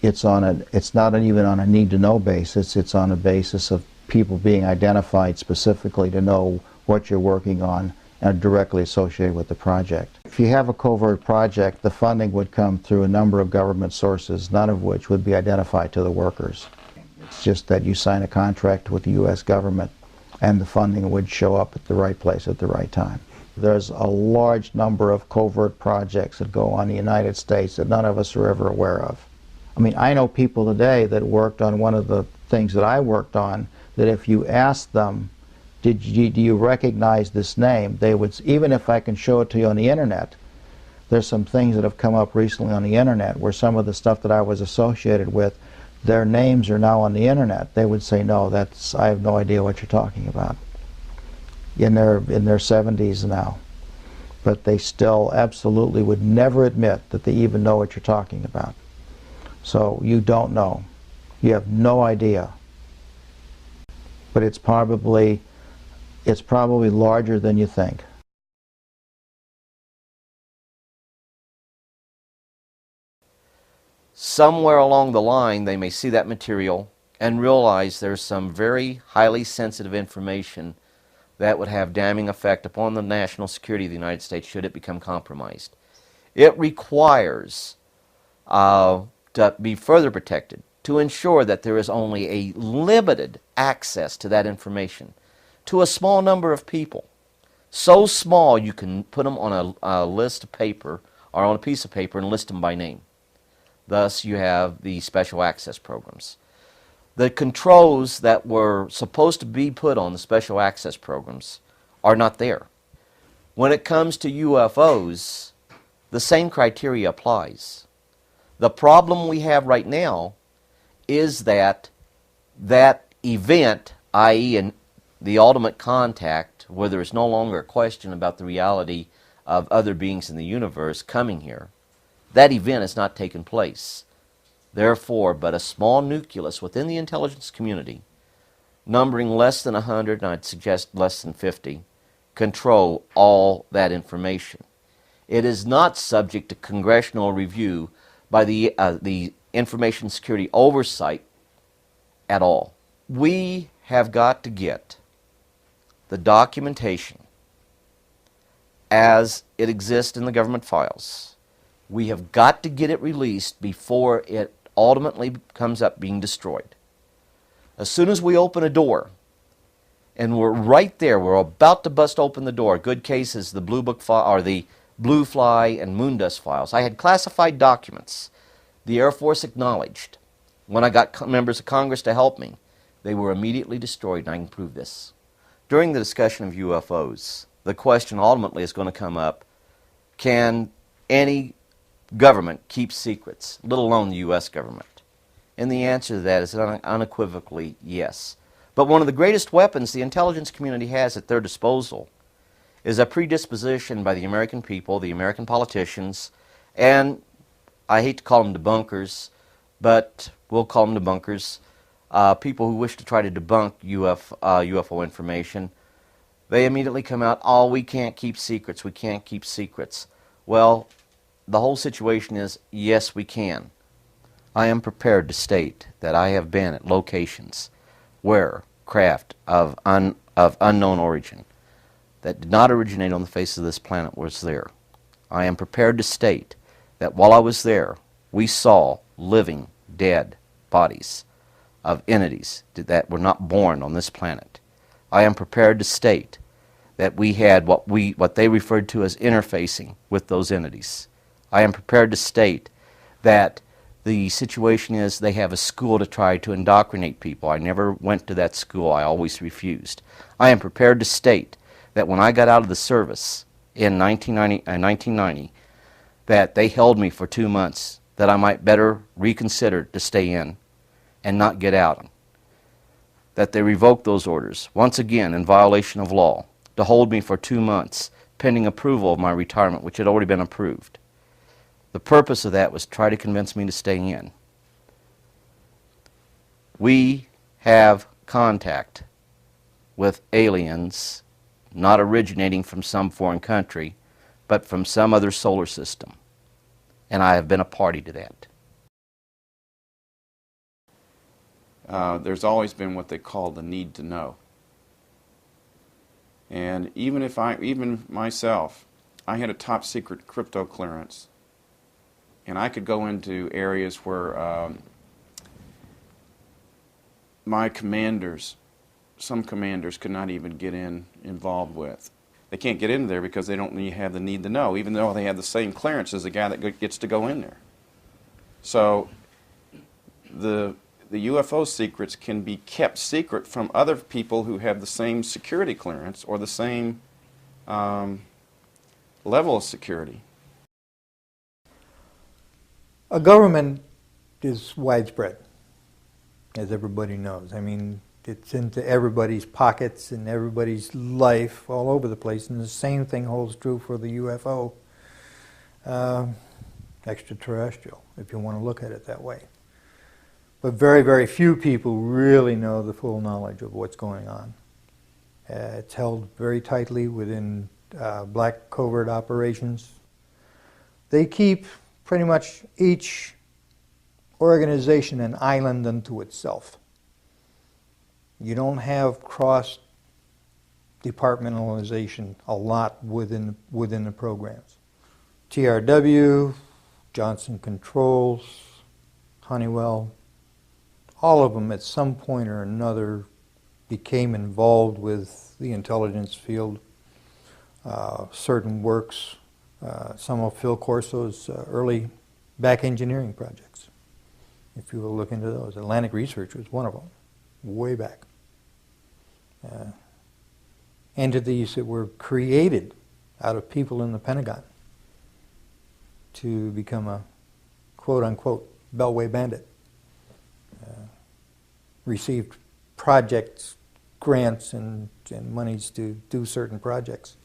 it's not even on a need-to-know basis. It's on a basis of people being identified specifically to know what you're working on and directly associated with the project. If you have a covert project, the funding would come through a number of government sources, none of which would be identified to the workers. It's just that you sign a contract with the U.S. government and the funding would show up at the right place at the right time. There's a large number of covert projects that go on in the United States that none of us are ever aware of. I mean, I know people today that worked on one of the things that I worked on, that if you asked them, do you recognize this name, they would, even if I can show it to you on the internet, there's some things that have come up recently on the internet where some of the stuff that I was associated with, their names are now on the internet. They would say, no, I have no idea what you're talking about. In their 70s now. But they still absolutely would never admit that they even know what you're talking about. So you don't know. You have no idea. But it's probably larger than you think. Somewhere along the line, they may see that material and realize there's some very highly sensitive information that would have damning effect upon the national security of the United States should it become compromised. It requires to be further protected, to ensure that there is only a limited access to that information to a small number of people. So small you can put them on a list of paper or on a piece of paper and list them by name. Thus you have the special access programs. The controls that were supposed to be put on the special access programs are not there. When it comes to UFOs, the same criteria applies. The problem we have right now is that that event, i.e. the ultimate contact, where there is no longer a question about the reality of other beings in the universe coming here, that event has not taken place. Therefore, but a small nucleus within the intelligence community, numbering less than 100, and I'd suggest less than 50, control all that information. It is not subject to congressional review by the Information Security Oversight at all. We have got to get the documentation as it exists in the government files. We have got to get it released before it ultimately comes up being destroyed. As soon as we open a door, and we're right there, we're about to bust open the door. Good case is the Blue Book file, or the Blue Fly and Moondust files. I had classified documents. The Air Force acknowledged. When I got members of Congress to help me, they were immediately destroyed, and I can prove this. During the discussion of UFOs, the question ultimately is going to come up, can any government keep secrets, let alone the U.S. government? And the answer to that is unequivocally yes. But one of the greatest weapons the intelligence community has at their disposal is a predisposition by the American people, the American politicians, and I hate to call them debunkers, but we'll call them debunkers, people who wish to try to debunk UFO information. They immediately come out, oh, we can't keep secrets, we can't keep secrets. Well, the whole situation is, yes, we can. I am prepared to state that I have been at locations where craft of unknown origin that did not originate on the face of this planet was there. I am prepared to state that while I was there, we saw living, dead bodies of entities that were not born on this planet. I am prepared to state that we had what they referred to as interfacing with those entities. I am prepared to state that the situation is they have a school to try to indoctrinate people. I never went to that school. I always refused. I am prepared to state that when I got out of the service in 1990, that they held me for 2 months, that I might better reconsider to stay in and not get out. That they revoked those orders, once again in violation of law, to hold me for 2 months pending approval of my retirement, which had already been approved. The purpose of that was to try to convince me to stay in. We have contact with aliens not originating from some foreign country, but from some other solar system. And I have been a party to that. There's always been what they call the need to know. And even myself, I had a top secret crypto clearance. And I could go into areas where my commanders, some commanders could not even get involved with. They can't get in there because they don't have the need to know, even though they have the same clearance as the guy that gets to go in there. So the UFO secrets can be kept secret from other people who have the same security clearance or the same level of security. A government is widespread, as everybody knows. I mean, it's into everybody's pockets and everybody's life all over the place, and the same thing holds true for the UFO extraterrestrial, if you want to look at it that way. But very, very few people really know the full knowledge of what's going on. It's held very tightly within black covert operations. They keep pretty much each organization an island unto itself. You don't have cross departmentalization a lot within the programs. TRW, Johnson Controls, Honeywell, all of them at some point or another became involved with the intelligence field. Certain works, some of Phil Corso's early back engineering projects. If you will look into those, Atlantic Research was one of them, way back. Entities that were created out of people in the Pentagon to become a quote-unquote Beltway bandit. Received projects, grants, and monies to do certain projects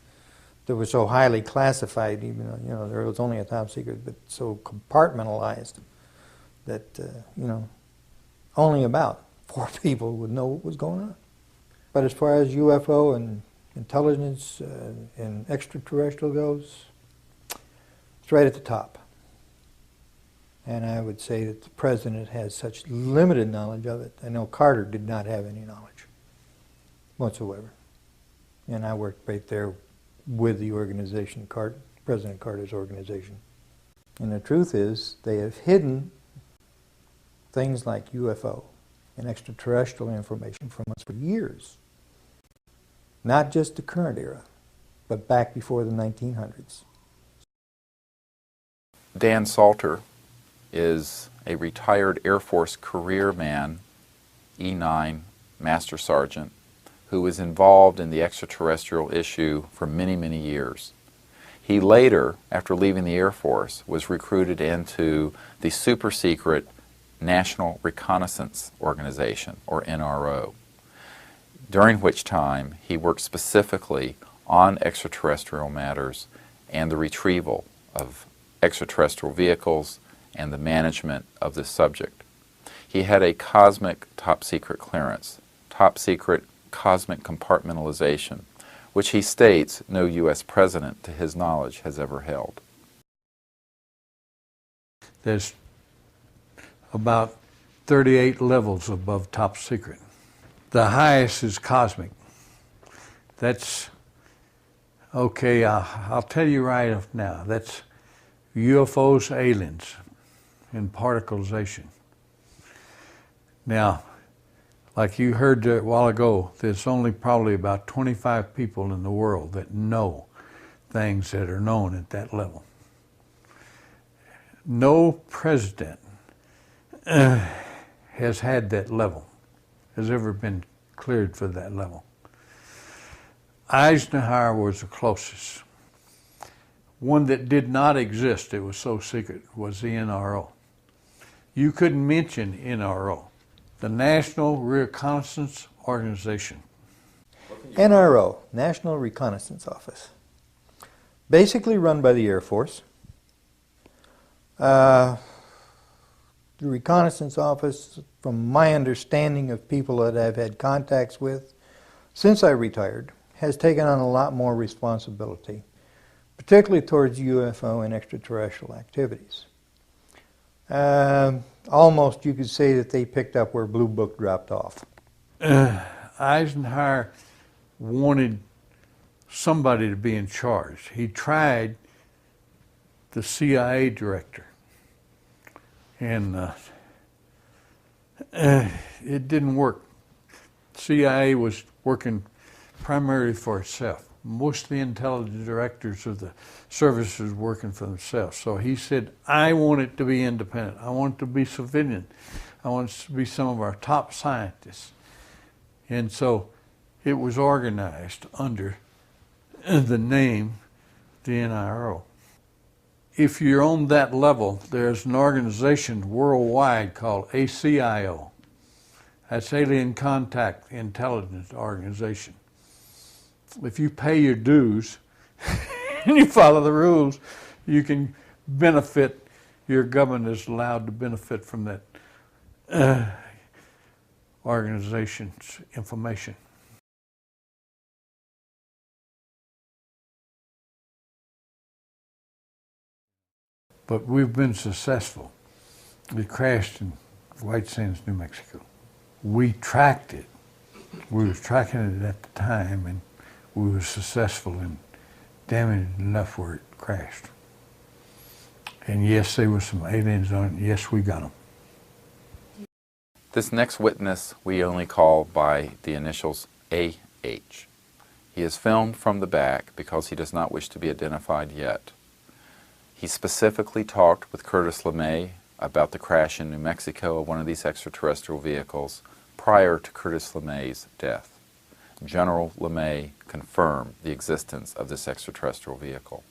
that were so highly classified, even though there was only a top secret, but so compartmentalized that only about 4 people would know what was going on. But as far as UFO and intelligence and extraterrestrial goes, it's right at the top. And I would say that the president has such limited knowledge of it. I know Carter did not have any knowledge whatsoever. And I worked right there with the organization, President Carter's organization. And the truth is, they have hidden things like UFO and extraterrestrial information from us for years. Not just the current era, but back before the 1900s. Dan Salter is a retired Air Force career man, E9 Master Sergeant, who was involved in the extraterrestrial issue for many, many years. He later, after leaving the Air Force, was recruited into the super secret National Reconnaissance Organization, or NRO, during which time he worked specifically on extraterrestrial matters and the retrieval of extraterrestrial vehicles and the management of this subject. He had a cosmic top secret clearance, top secret cosmic compartmentalization, which he states no U.S. president, to his knowledge, has ever held. There's about 38 levels above top secret. The highest is cosmic. That's, okay, I'll tell you right off now, that's UFOs, aliens, and particleization. Now, like you heard a while ago, there's only probably about 25 people in the world that know things that are known at that level. No president has had that level, has ever been cleared for that level. Eisenhower was the closest. One that did not exist, it was so secret, was the NRO. You couldn't mention NRO, the National Reconnaissance Organization. NRO, National Reconnaissance Office, basically run by the Air Force. The Reconnaissance Office, from my understanding of people that I've had contacts with since I retired, has taken on a lot more responsibility, particularly towards UFO and extraterrestrial activities. Almost you could say that they picked up where Blue Book dropped off. Eisenhower wanted somebody to be in charge. He tried the CIA director, and it didn't work. CIA was working primarily for itself. Most of the intelligence directors of the services were working for themselves. So he said, I want it to be independent. I want it to be civilian. I want it to be some of our top scientists. And so it was organized under the name, the NRO. If you're on that level, there's an organization worldwide called ACIO. That's Alien Contact Intelligence Organization. If you pay your dues and you follow the rules, you can benefit, your government is allowed to benefit from that organization's information. But we've been successful. We crashed in White Sands, New Mexico. We tracked it we were tracking it at the time, and we were successful in damming it enough where it crashed. And yes, there were some aliens on it. Yes, we got them. This next witness we only call by the initials A.H. He is filmed from the back because he does not wish to be identified yet. He specifically talked with Curtis LeMay about the crash in New Mexico of one of these extraterrestrial vehicles prior to Curtis LeMay's death. General LeMay confirmed the existence of this extraterrestrial vehicle.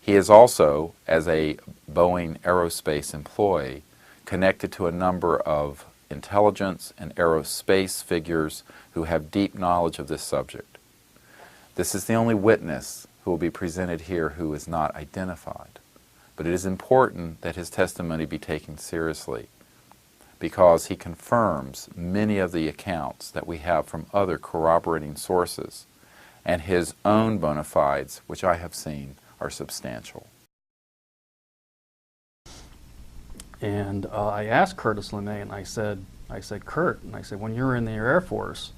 He is also, as a Boeing aerospace employee, connected to a number of intelligence and aerospace figures who have deep knowledge of this subject. This is the only witness who will be presented here who is not identified. But it is important that his testimony be taken seriously because he confirms many of the accounts that we have from other corroborating sources, and his own bona fides, which I have seen, are substantial. And I asked Curtis LeMay, and I said, Kurt, and I said, when you were in the Air Force,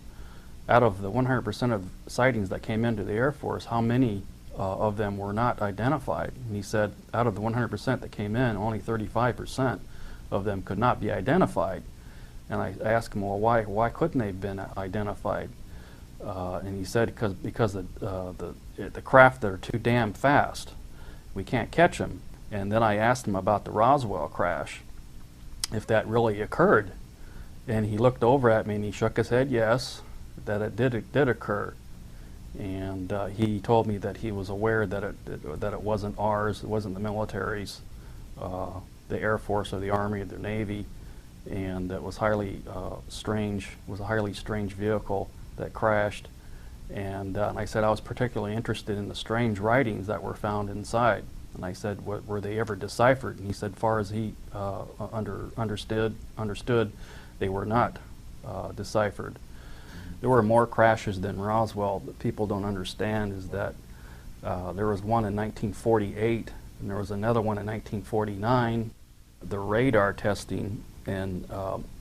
out of the 100% of sightings that came into the Air Force, how many of them were not identified? And he said, out of the 100% that came in, only 35% of them could not be identified. And I asked him, well, why couldn't they have been identified? And he said, because the craft that are too damn fast, we can't catch them. And then I asked him about the Roswell crash, if that really occurred. And he looked over at me and he shook his head, yes, that it did occur. And he told me that he was aware that it wasn't ours, it wasn't the military's, the Air Force or the Army or the Navy, and it was highly strange. It was a highly strange vehicle that crashed. And I said I was particularly interested in the strange writings that were found inside. And I said, were they ever deciphered? And he said, far as he understood, they were not deciphered. There were more crashes than Roswell that people don't understand is that there was one in 1948 and there was another one in 1949. The radar testing in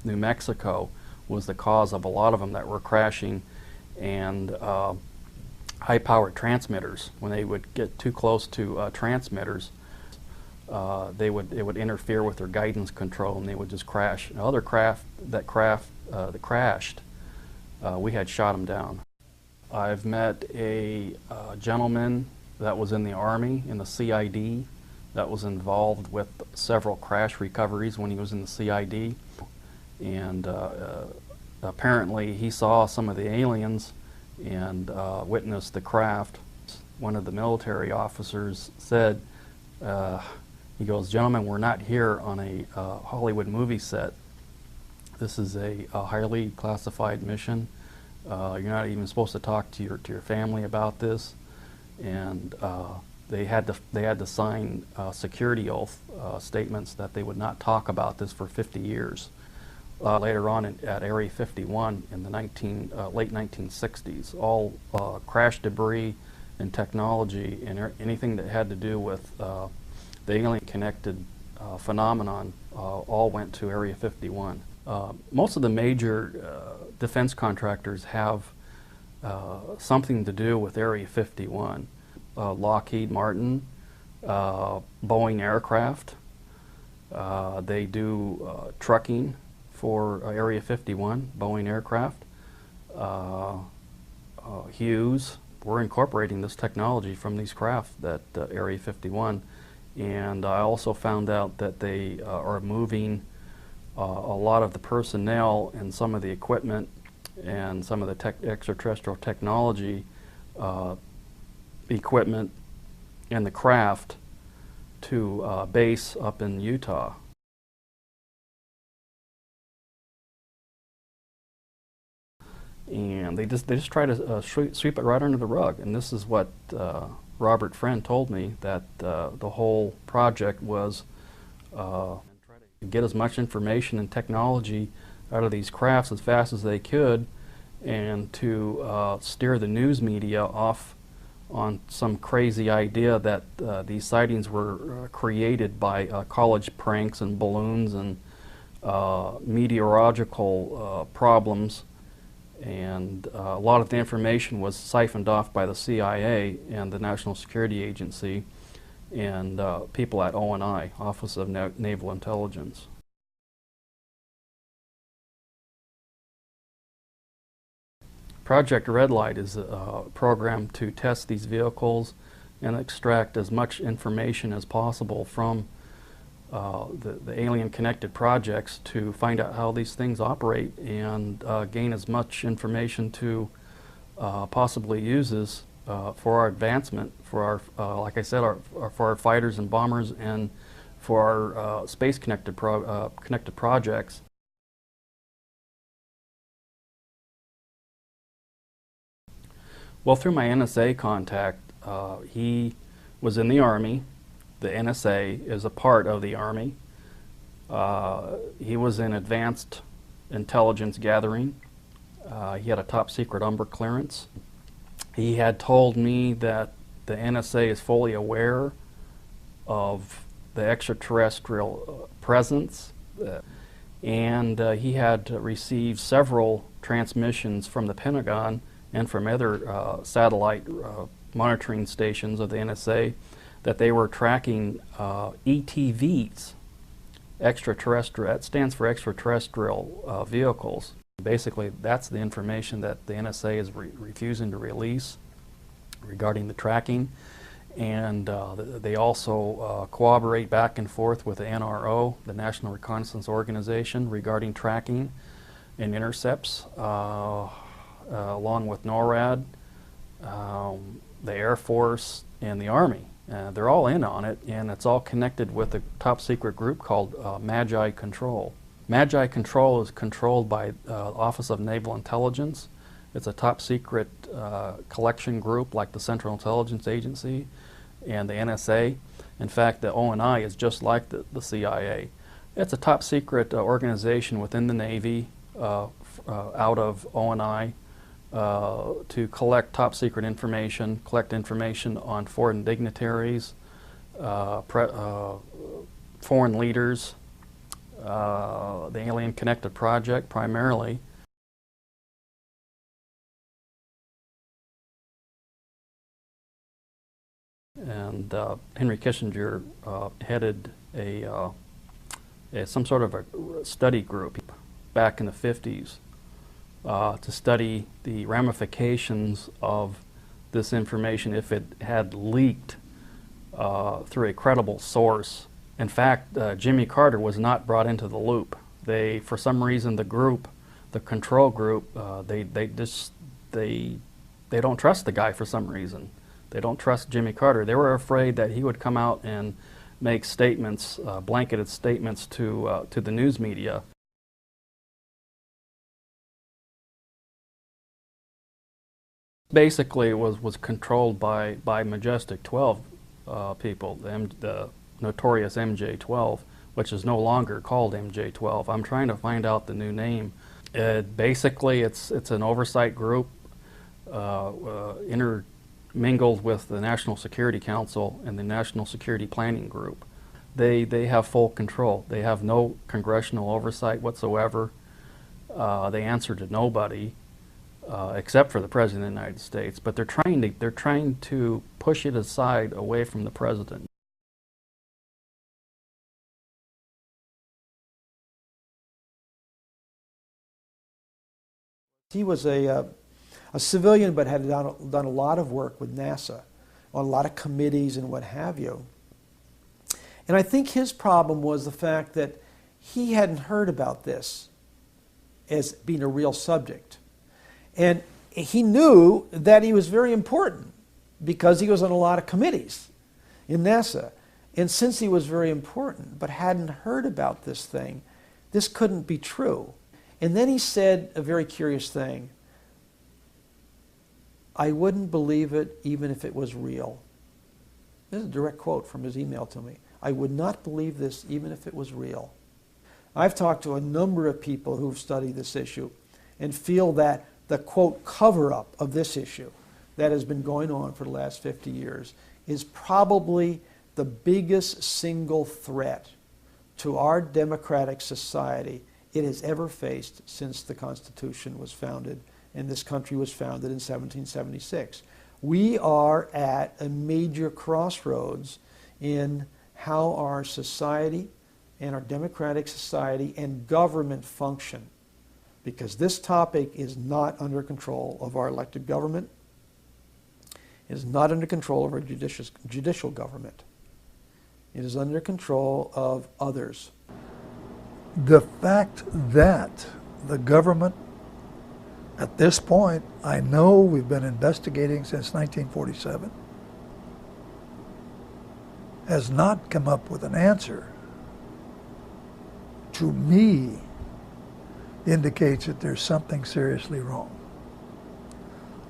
New Mexico was the cause of a lot of them that were crashing, and high-powered transmitters, when they would get too close to transmitters, it would interfere with their guidance control and they would just crash. And other craft that crashed, we had shot them down. I've met a gentleman that was in the Army, in the CID, that was involved with several crash recoveries when he was in the CID. And apparently he saw some of the aliens and witnessed the craft. One of the military officers said, he goes, gentlemen, we're not here on a Hollywood movie set. This is a highly classified mission. You're not even supposed to talk to your family about this. And they had to sign security oath statements that they would not talk about this for 50 years. Later on at Area 51 in the late 1960s, all crash debris and technology and anything that had to do with the alien-connected phenomenon all went to Area 51. Most of the major defense contractors have something to do with Area 51. Lockheed Martin, Boeing aircraft, they do trucking for Area 51, Boeing aircraft. Hughes, we're incorporating this technology from these craft that Area 51. And I also found out that they are moving a lot of the personnel and some of the equipment and some of the extraterrestrial technology equipment and the craft to base up in Utah. And they just try to sweep it right under the rug. And this is what Robert Friend told me, that the whole project was to get as much information and technology out of these crafts as fast as they could, and to steer the news media off on some crazy idea that these sightings were created by college pranks and balloons and meteorological problems, And a lot of the information was siphoned off by the CIA and the National Security Agency and people at ONI, Office of Naval Intelligence. Project Red Light is a program to test these vehicles and extract as much information as possible from the alien connected projects to find out how these things operate and gain as much information to possibly use this for our advancement, for our, like I said, for our fighters and bombers and for our space connected projects. Well, through my NSA contact, he was in the Army. The NSA is a part of the Army. He was in advanced intelligence gathering. He had a top secret Umber clearance. He had told me that the NSA is fully aware of the extraterrestrial presence, and he had received several transmissions from the Pentagon and from other satellite monitoring stations of the NSA that they were tracking ETVs, extraterrestrial. That stands for extraterrestrial vehicles. Basically, that's the information that the NSA is refusing to release regarding the tracking. And they also cooperate back and forth with the NRO, the National Reconnaissance Organization, regarding tracking and intercepts, along with NORAD, the Air Force, and the Army. They're all in on it, and it's all connected with a top secret group called Magi Control. Magi Control is controlled by Office of Naval Intelligence. It's a top secret collection group like the Central Intelligence Agency and the NSA. In fact, the ONI is just like the CIA. It's a top secret organization within the Navy out of ONI to collect top secret information, collect information on foreign dignitaries, foreign leaders, the Alien Connected Project primarily. And Henry Kissinger headed some sort of a study group back in the 50s to study the ramifications of this information if it had leaked through a credible source. In fact, Jimmy Carter was not brought into the loop. They, for some reason, the group, the control group, they don't trust the guy for some reason. They don't trust Jimmy Carter. They were afraid that he would come out and make statements, blanketed statements to the news media. Basically, it was controlled by Majestic 12 people, the notorious MJ-12, which is no longer called MJ-12. I'm trying to find out the new name. Basically, it's an oversight group intermingled with the National Security Council and the National Security Planning Group. They have full control. They have no congressional oversight whatsoever. They answer to nobody except for the President of the United States. But they're trying to push it aside away from the President. He was a civilian, but had done a lot of work with NASA on a lot of committees and what have you. And I think his problem was the fact that he hadn't heard about this as being a real subject. And he knew that he was very important because he was on a lot of committees in NASA. And since he was very important but hadn't heard about this thing, this couldn't be true. And then he said a very curious thing. I wouldn't believe it even if it was real. This is a direct quote from his email to me. I would not believe this even if it was real. I've talked to a number of people who've studied this issue and feel that the, quote, cover-up of this issue that has been going on for the last 50 years is probably the biggest single threat to our democratic society it has ever faced since the Constitution was founded and this country was founded in 1776. We are at a major crossroads in how our society and our democratic society and government function, because this topic is not under control of our elected government. It is not under control of our judicial government. It is under control of others. The fact that the government, at this point, I know we've been investigating since 1947, has not come up with an answer, to me, indicates that there's something seriously wrong.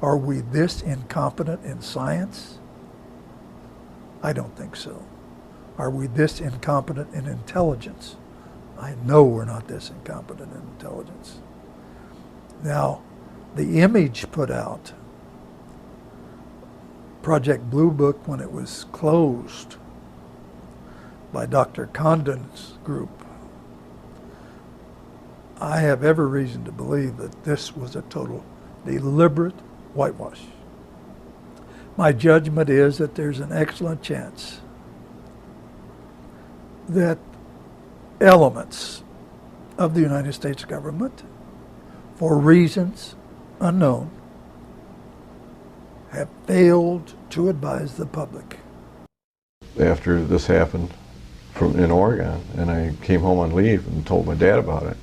Are we this incompetent in science? I don't think so. Are we this incompetent in intelligence? I know we're not this incompetent in intelligence. Now, the image put out, Project Blue Book, when it was closed by Dr. Condon's group, I have every reason to believe that this was a total deliberate whitewash. My judgment is that there's an excellent chance that elements of the United States government, for reasons unknown, have failed to advise the public. After this happened in Oregon, and I came home on leave and told my dad about it,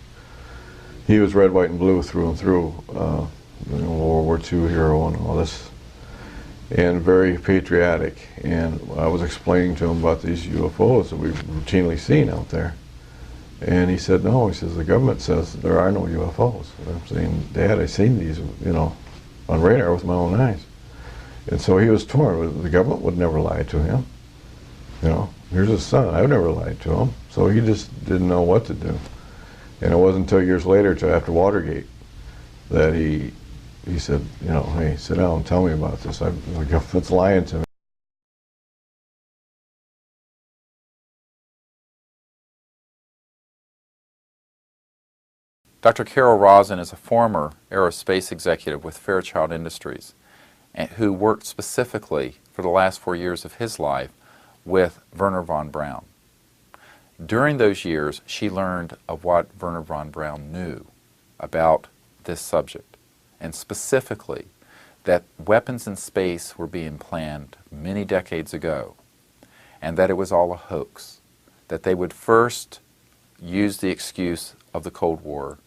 he was red, white, and blue through and through, World War II hero and all this, and very patriotic. And I was explaining to him about these UFOs that we've routinely seen out there. And he said, no, he says, the government says there are no UFOs. And I'm saying, Dad, I've seen these, on radar with my own eyes. And so he was torn. The government would never lie to him. Here's his son. I've never lied to him. So he just didn't know what to do. And it wasn't until years later, till after Watergate, that he said, hey, sit down and tell me about this. The government's lying to me. Dr. Carol Rosin is a former aerospace executive with Fairchild Industries who worked specifically for the last 4 years of his life with Wernher von Braun. During those years, she learned of what Wernher von Braun knew about this subject, and specifically that weapons in space were being planned many decades ago, and that it was all a hoax, that they would first use the excuse of the Cold War,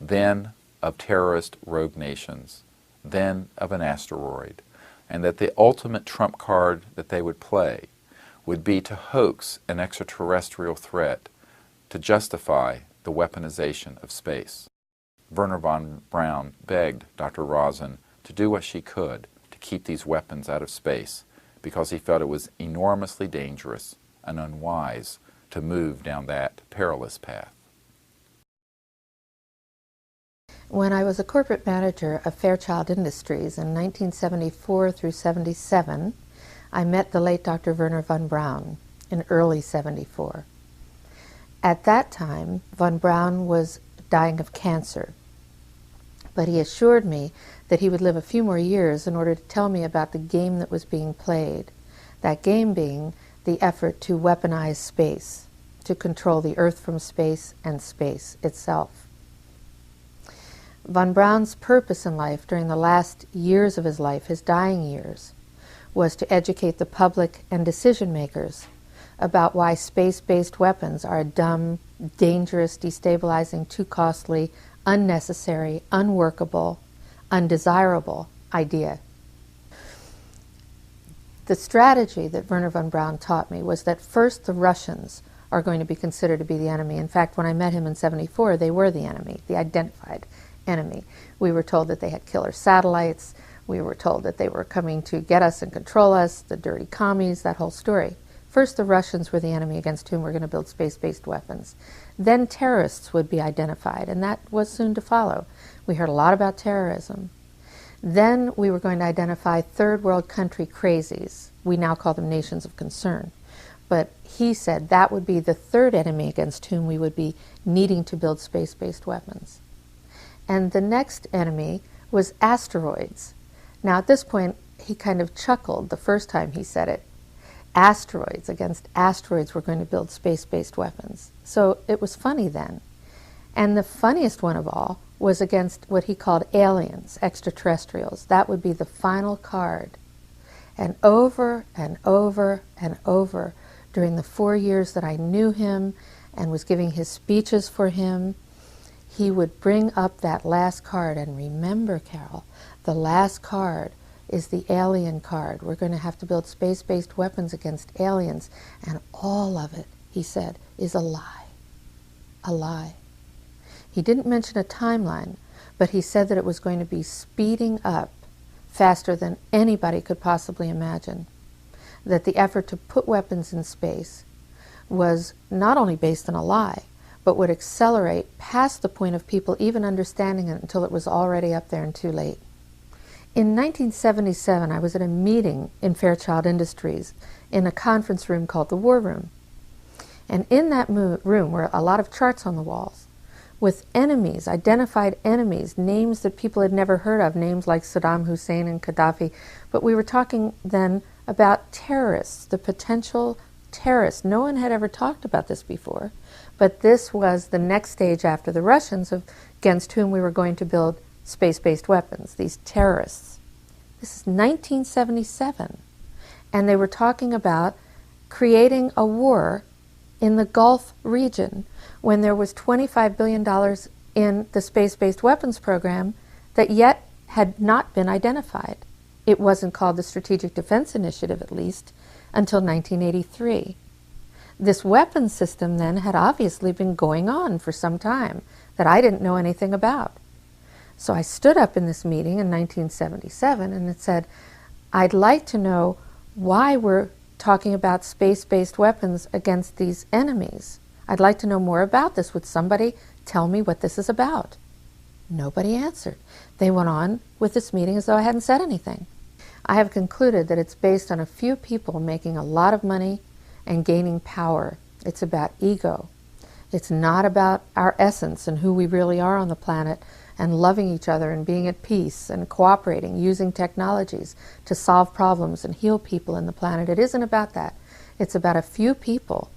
then of terrorist rogue nations, then of an asteroid, and that the ultimate trump card that they would play would be to hoax an extraterrestrial threat to justify the weaponization of space. Wernher von Braun begged Dr. Rosin to do what she could to keep these weapons out of space because he felt it was enormously dangerous and unwise to move down that perilous path. When I was a corporate manager of Fairchild Industries in 1974 through 77, I met the late Dr. Wernher von Braun in early 74. At that time, von Braun was dying of cancer, but he assured me that he would live a few more years in order to tell me about the game that was being played, that game being the effort to weaponize space, to control the Earth from space and space itself. Von Braun's purpose in life during the last years of his life, his dying years, was to educate the public and decision makers about why space-based weapons are a dumb, dangerous, destabilizing, too costly, unnecessary, unworkable, undesirable idea. The strategy that Wernher von Braun taught me was that first the Russians are going to be considered to be the enemy. In fact, when I met him in 74, they were the enemy, the identified enemy. We were told that they had killer satellites. We were told that they were coming to get us and control us, the dirty commies, that whole story. First, the Russians were the enemy against whom we're going to build space-based weapons. Then terrorists would be identified, and that was soon to follow. We heard a lot about terrorism. Then we were going to identify third world country crazies. We now call them nations of concern. But he said that would be the third enemy against whom we would be needing to build space-based weapons. And the next enemy was asteroids. Now, at this point, he kind of chuckled the first time he said it. Asteroids, against asteroids, we're going to build space-based weapons. So it was funny then. And the funniest one of all was against what he called aliens, extraterrestrials. That would be the final card. And over and over and over, during the 4 years that I knew him and was giving his speeches for him, he would bring up that last card. And remember, Carol, the last card is the alien card. We're going to have to build space-based weapons against aliens. And all of it, he said, is a lie. A lie. He didn't mention a timeline, but he said that it was going to be speeding up faster than anybody could possibly imagine. That the effort to put weapons in space was not only based on a lie, but would accelerate past the point of people even understanding it until it was already up there and too late. In 1977, I was at a meeting in Fairchild Industries in a conference room called the War Room. And in that room were a lot of charts on the walls with enemies, identified enemies, names that people had never heard of, names like Saddam Hussein and Gaddafi. But we were talking then about terrorists, the potential terrorists. No one had ever talked about this before, but this was the next stage after the Russians against whom we were going to build space-based weapons, these terrorists. This is 1977. And they were talking about creating a war in the Gulf region when there was $25 billion in the space-based weapons program that yet had not been identified. It wasn't called the Strategic Defense Initiative, at least, until 1983. This weapons system then had obviously been going on for some time that I didn't know anything about. So I stood up in this meeting in 1977 and it said, I'd like to know why we're talking about space-based weapons against these enemies. I'd like to know more about this. Would somebody tell me what this is about? Nobody answered. They went on with this meeting as though I hadn't said anything. I have concluded that it's based on a few people making a lot of money and gaining power. It's about ego. It's not about our essence and who we really are on the planet and loving each other and being at peace and cooperating, using technologies to solve problems and heal people in the planet. It isn't about that. It's about a few people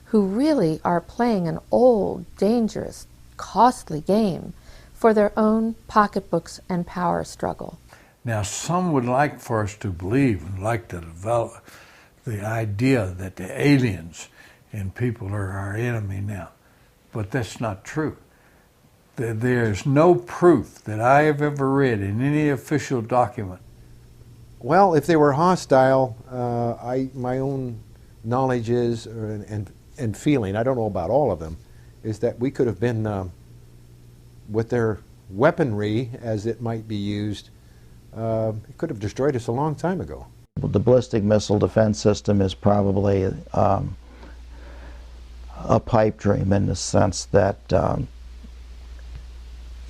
who really are playing an old, dangerous, costly game for their own pocketbooks and power struggle. Now, some would like for us to believe and like to develop the idea that the aliens and people are our enemy now, but that's not true. There's no proof that I have ever read in any official document. Well, if they were hostile, my own knowledge is, and feeling, I don't know about all of them, is that we could have been, with their weaponry as it might be used, it could have destroyed us a long time ago. The ballistic missile defense system is probably a pipe dream in the sense that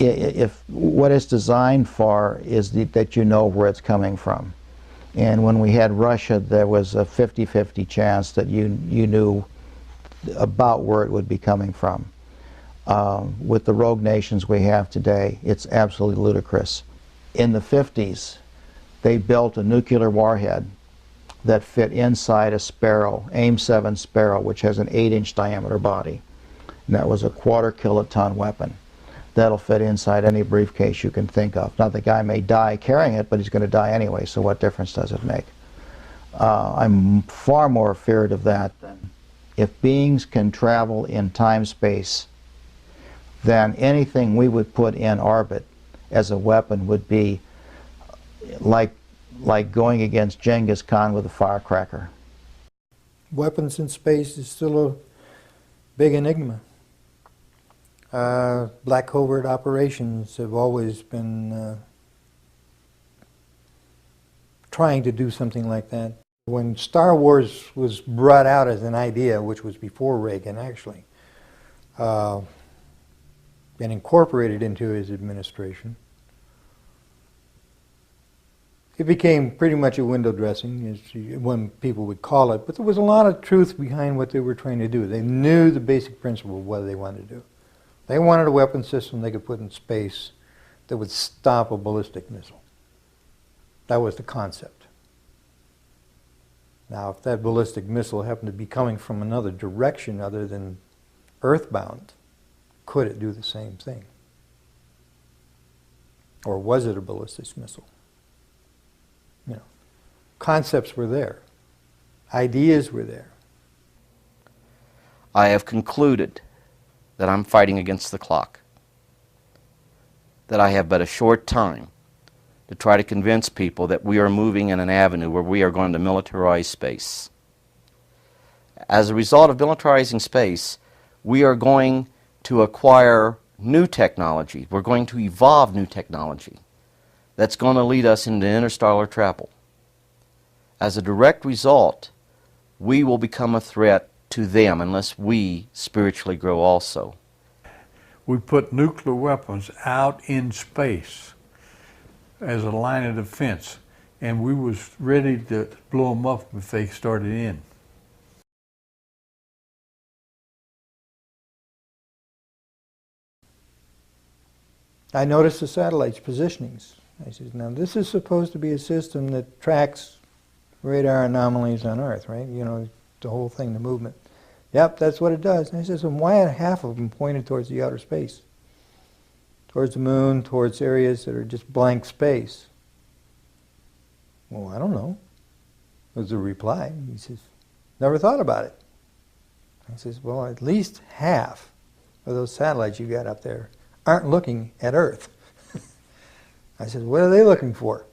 if what it's designed for is that you know where it's coming from. And when we had Russia, there was a 50-50 chance that you knew about where it would be coming from. With the rogue nations we have today, it's absolutely ludicrous. In the 50s, they built a nuclear warhead that fit inside a Sparrow, AIM-7 Sparrow, which has an 8-inch diameter body. And that was a 1/4 kiloton weapon. That'll fit inside any briefcase you can think of. Now, the guy may die carrying it, but he's going to die anyway, so what difference does it make? I'm far more feared of that than if beings can travel in time-space, then anything we would put in orbit as a weapon would be like going against Genghis Khan with a firecracker. Weapons in space is still a big enigma. Black covert operations have always been trying to do something like that. When Star Wars was brought out as an idea, which was before Reagan actually, and incorporated into his administration, it became pretty much a window dressing, as one people would call it, but there was a lot of truth behind what they were trying to do. They knew the basic principle of what they wanted to do. They wanted a weapon system they could put in space that would stop a ballistic missile. That was the concept. Now, if that ballistic missile happened to be coming from another direction other than earthbound, could it do the same thing? Or was it a ballistic missile? You know, concepts were there. Ideas were there. I have concluded that I'm fighting against the clock, that I have but a short time to try to convince people that we are moving in an avenue where we are going to militarize space. As a result of militarizing space, we are going to acquire new technology. We're going to evolve new technology that's going to lead us into interstellar travel. As a direct result, we will become a threat to them unless we spiritually grow also. We put nuclear weapons out in space as a line of defense, and we was ready to blow them up if they started in. I noticed the satellite's positionings. I said, now this is supposed to be a system that tracks radar anomalies on Earth, right? You know, the whole thing, the movement. Yep, that's what it does. And I said, so why are half of them pointed towards the outer space? Towards the moon, towards areas that are just blank space? Well, I don't know, was the reply. He says, never thought about it. I says, well, at least half of those satellites you got up there aren't looking at Earth. I said, what are they looking for?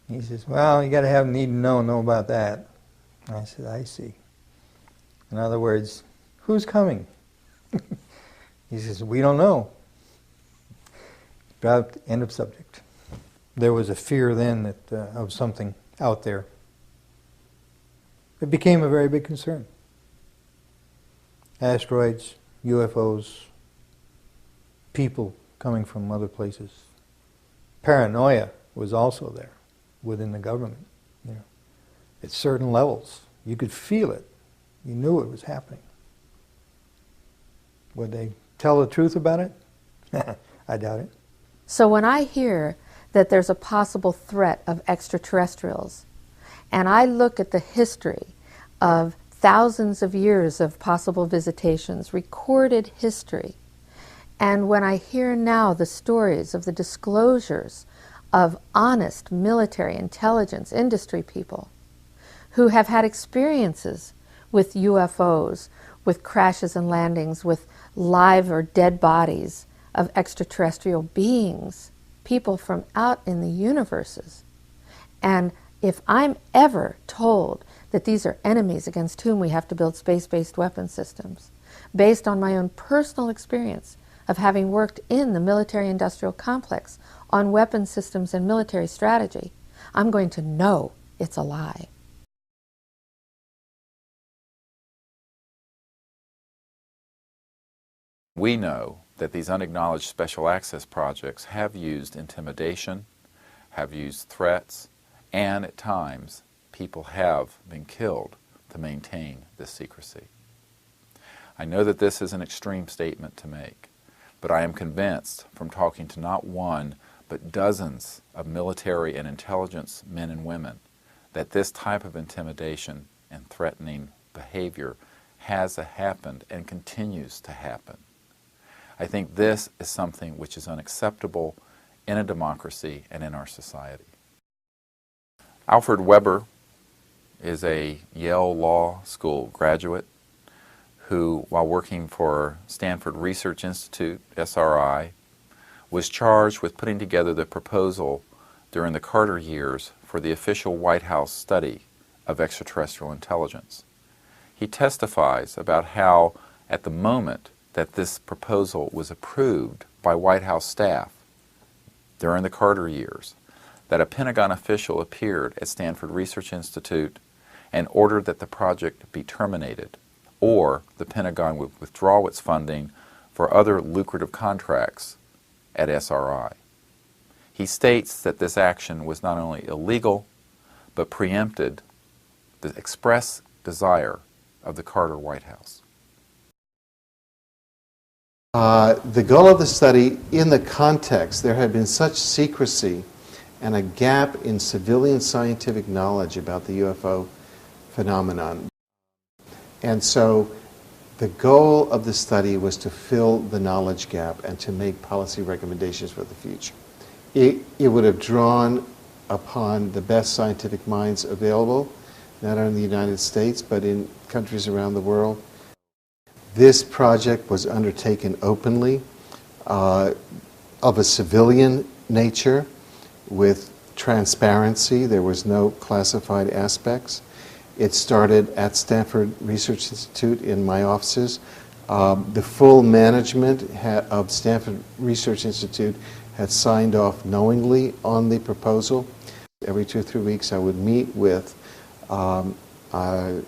He says, well, you got to have need to know about that. I said, I see. In other words, who's coming? He says, we don't know. About end of subject. There was a fear then that of something out there. It became a very big concern. Asteroids, UFOs, people coming from other places. Paranoia was also there within the government. You know, at certain levels, you could feel it. You knew it was happening. Would they tell the truth about it? I doubt it. So when I hear that there's a possible threat of extraterrestrials, and I look at the history of thousands of years of possible visitations, recorded history, and when I hear now the stories of the disclosures of honest military intelligence industry people who have had experiences with UFOs, with crashes and landings, with live or dead bodies of extraterrestrial beings, people from out in the universes. And if I'm ever told that these are enemies against whom we have to build space-based weapon systems, based on my own personal experience of having worked in the military-industrial complex on weapon systems and military strategy, I'm going to know it's a lie. We know that these unacknowledged special access projects have used intimidation, have used threats, and at times people have been killed to maintain this secrecy. I know that this is an extreme statement to make, but I am convinced from talking to not one but dozens of military and intelligence men and women that this type of intimidation and threatening behavior has happened and continues to happen. I think this is something which is unacceptable in a democracy and in our society. Alfred Weber is a Yale Law School graduate who, while working for Stanford Research Institute, SRI, was charged with putting together the proposal during the Carter years for the official White House study of extraterrestrial intelligence. He testifies about how, at the moment that this proposal was approved by White House staff during the Carter years, that a Pentagon official appeared at Stanford Research Institute and ordered that the project be terminated, or the Pentagon would withdraw its funding for other lucrative contracts at SRI. He states that this action was not only illegal, but preempted the express desire of the Carter White House. The goal of the study, in the context, there had been such secrecy and a gap in civilian scientific knowledge about the UFO phenomenon. And so the goal of the study was to fill the knowledge gap and to make policy recommendations for the future. It would have drawn upon the best scientific minds available, not only in the United States, but in countries around the world. This project was undertaken openly, of a civilian nature, with transparency. There was no classified aspects. It started at Stanford Research Institute in my offices. The full management of Stanford Research Institute had signed off knowingly on the proposal. Every 2 or 3 weeks I would meet with the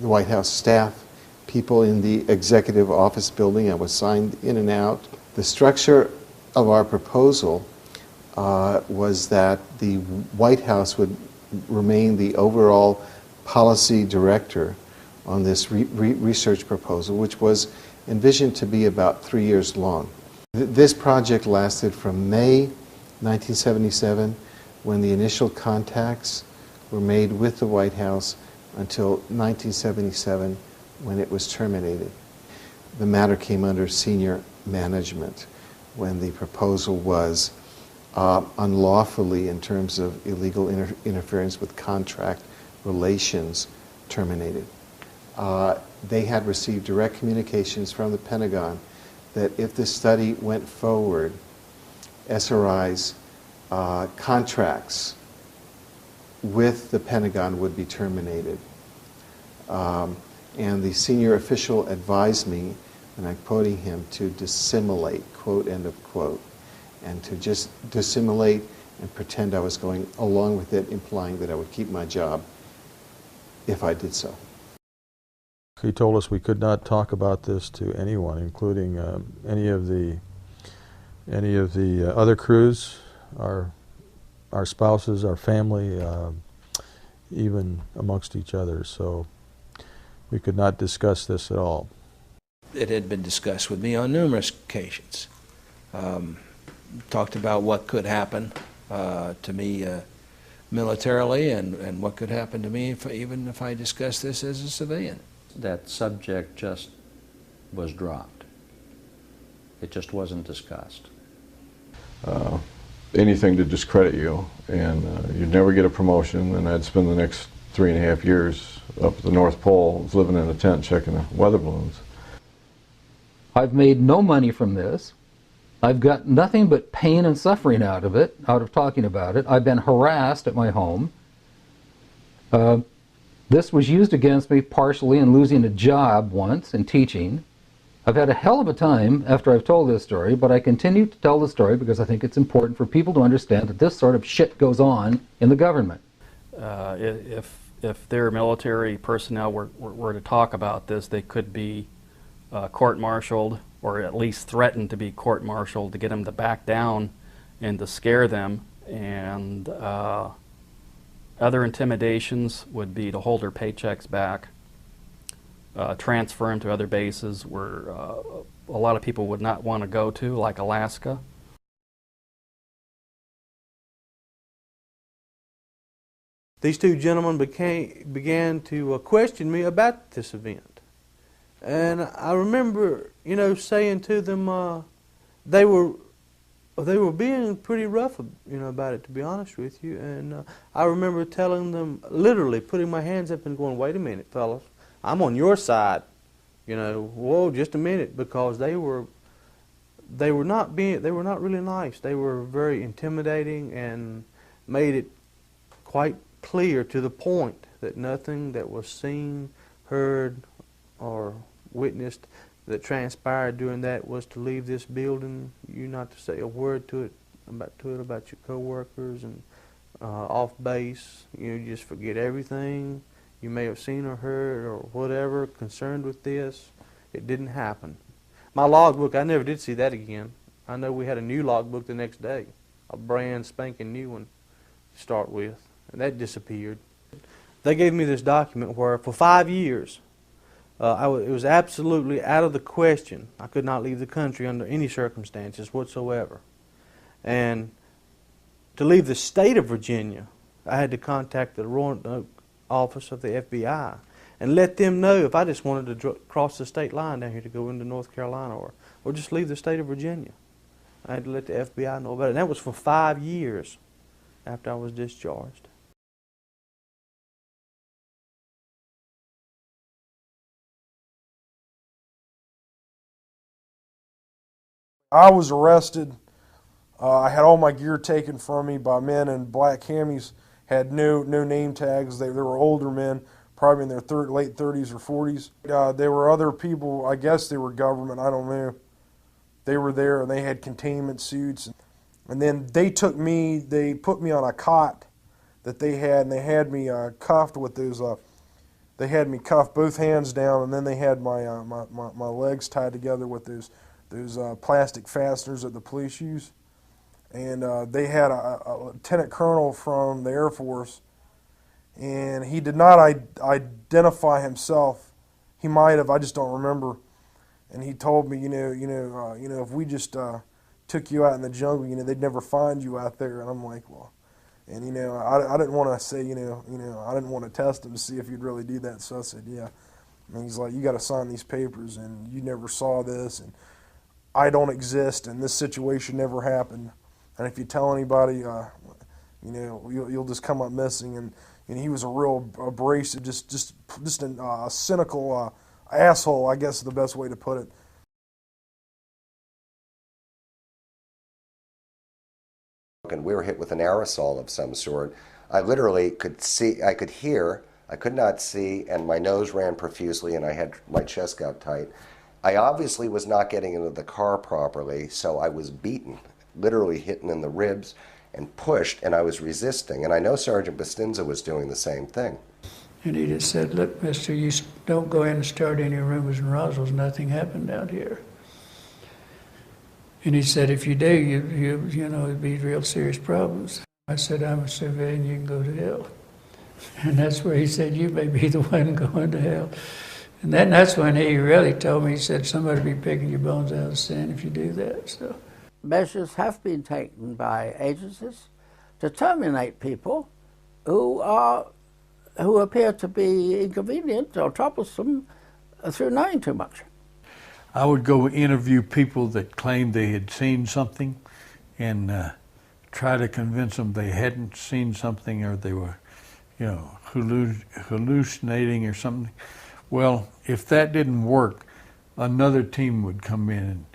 White House staff, people in the executive office building. I was signed in and out. The structure of our proposal was that the White House would remain the overall policy director on this research proposal, which was envisioned to be about 3 years long. This project lasted from May 1977, when the initial contacts were made with the White House, until 1977, when it was terminated. The matter came under senior management when the proposal was unlawfully, in terms of illegal interference with contract relations, terminated. They had received direct communications from the Pentagon that if the study went forward, SRI's contracts with the Pentagon would be terminated. And the senior official advised me, and I'm quoting him, to dissimulate, quote, end of quote, and to just dissimulate and pretend I was going along with it, implying that I would keep my job if I did so. He told us we could not talk about this to anyone, including any of the other crews, our spouses, our family, even amongst each other. So we could not discuss this at all. It had been discussed with me on numerous occasions. Talked about what could happen to me militarily, and what could happen to me even if I discussed this as a civilian. That subject just was dropped. It just wasn't discussed. Anything to discredit you, and you'd never get a promotion, and I'd spend the next 3.5 years up at the North Pole, living in a tent checking the weather balloons. I've made no money from this. I've got nothing but pain and suffering out of talking about it. I've been harassed at my home. This was used against me partially in losing a job once in teaching. I've had a hell of a time after I've told this story, but I continue to tell the story because I think it's important for people to understand that this sort of shit goes on in the government. If their military personnel were to talk about this, they could be court-martialed, or at least threatened to be court-martialed, to get them to back down and to scare them. And other intimidations would be to hold their paychecks back, transfer them to other bases where a lot of people would not want to go to, like Alaska. These two gentlemen began to question me about this event. And I remember, saying to them, they were being pretty rough, about it, to be honest with you. And I remember telling them, literally putting my hands up and going, "Wait a minute, fellas, I'm on your side. Whoa, just a minute," because they were not really nice. They were very intimidating and made it quite clear to the point that nothing that was seen, heard, or witnessed that transpired during that was to leave this building. You not to say a word to it about your coworkers, and off base. Just forget everything you may have seen or heard or whatever concerned with this. It didn't happen. My logbook, I never did see that again. I know we had a new logbook the next day, a brand spanking new one to start with, and that disappeared. They gave me this document where for 5 years it was absolutely out of the question. I could not leave the country under any circumstances whatsoever. And to leave the state of Virginia, I had to contact the Roanoke office of the FBI and let them know if I just wanted to cross the state line down here to go into North Carolina or just leave the state of Virginia. I had to let the FBI know about it. And that was for 5 years after I was discharged. I was arrested. I had all my gear taken from me by men in black camis, had no name tags. They were older men, probably in their late 30s or 40s. There were other people, I guess they were government, I don't know. They were there and they had containment suits. And then they took me, they put me on a cot that they had, and they had me cuffed with those, they had me cuffed both hands down, and then they had my legs tied together with those plastic fasteners that the police use. And they had a lieutenant colonel from the Air Force, and he did not identify himself. He might have, I just don't remember. And he told me, if we just took you out in the jungle, they'd never find you out there. And I'm like, well, and I didn't want to say, I didn't want to test him to see if he'd really do that. So I said, yeah. And he's like, you got to sign these papers, and you never saw this, and I don't exist, and this situation never happened. And if you tell anybody, you'll just come up missing. And he was a real abrasive, just a cynical asshole, I guess is the best way to put it. And we were hit with an aerosol of some sort. I literally could see, I could hear, I could not see, and my nose ran profusely, and I had my chest got tight. I obviously was not getting into the car properly, so I was beaten, literally hitting in the ribs and pushed, and I was resisting. And I know Sergeant Bustinza was doing the same thing. And he just said, look, mister, you don't go in and start any rumors and Roswell's. Nothing happened out here. And he said, if you do, it'd be real serious problems. I said, I'm a civilian, you can go to hell. And that's where he said, you may be the one going to hell. And that's when he really told me, he said, somebody will be picking your bones out of the sand if you do that. So measures have been taken by agencies to terminate people who appear to be inconvenient or troublesome through knowing too much. I would go interview people that claimed they had seen something and try to convince them they hadn't seen something, or they were, hallucinating or something. Well, if that didn't work, another team would come in and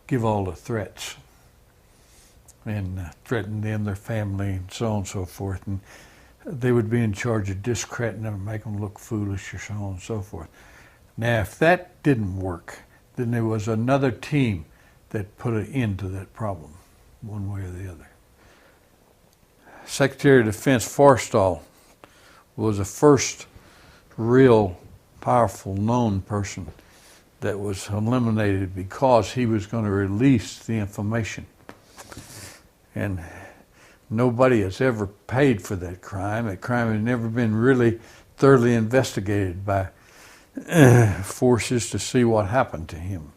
give all the threats and threaten them, their family, and so on and so forth. And they would be in charge of discrediting them and making them look foolish or so on and so forth. Now, if that didn't work, then there was another team that put an end to that problem, one way or the other. Secretary of Defense Forstall was the first real powerful known person that was eliminated because he was going to release the information. And nobody has ever paid for that crime. That crime has never been really thoroughly investigated by forces to see what happened to him.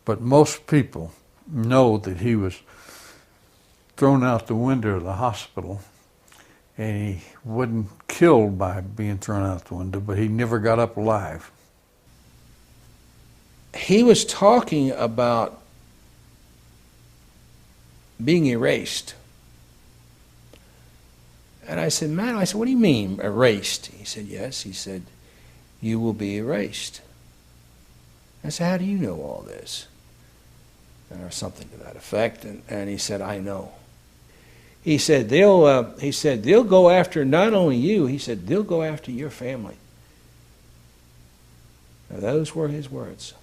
But most people know that he was thrown out the window of the hospital, and he wasn't killed by being thrown out the window, but he never got up alive. He was talking about being erased. And I said, man, what do you mean erased? He said, yes. He said, you will be erased. I said, how do you know all this? Or something to that effect. And he said, I know. He said, they'll go after not only you, he said, they'll go after your family. Now, those were his words.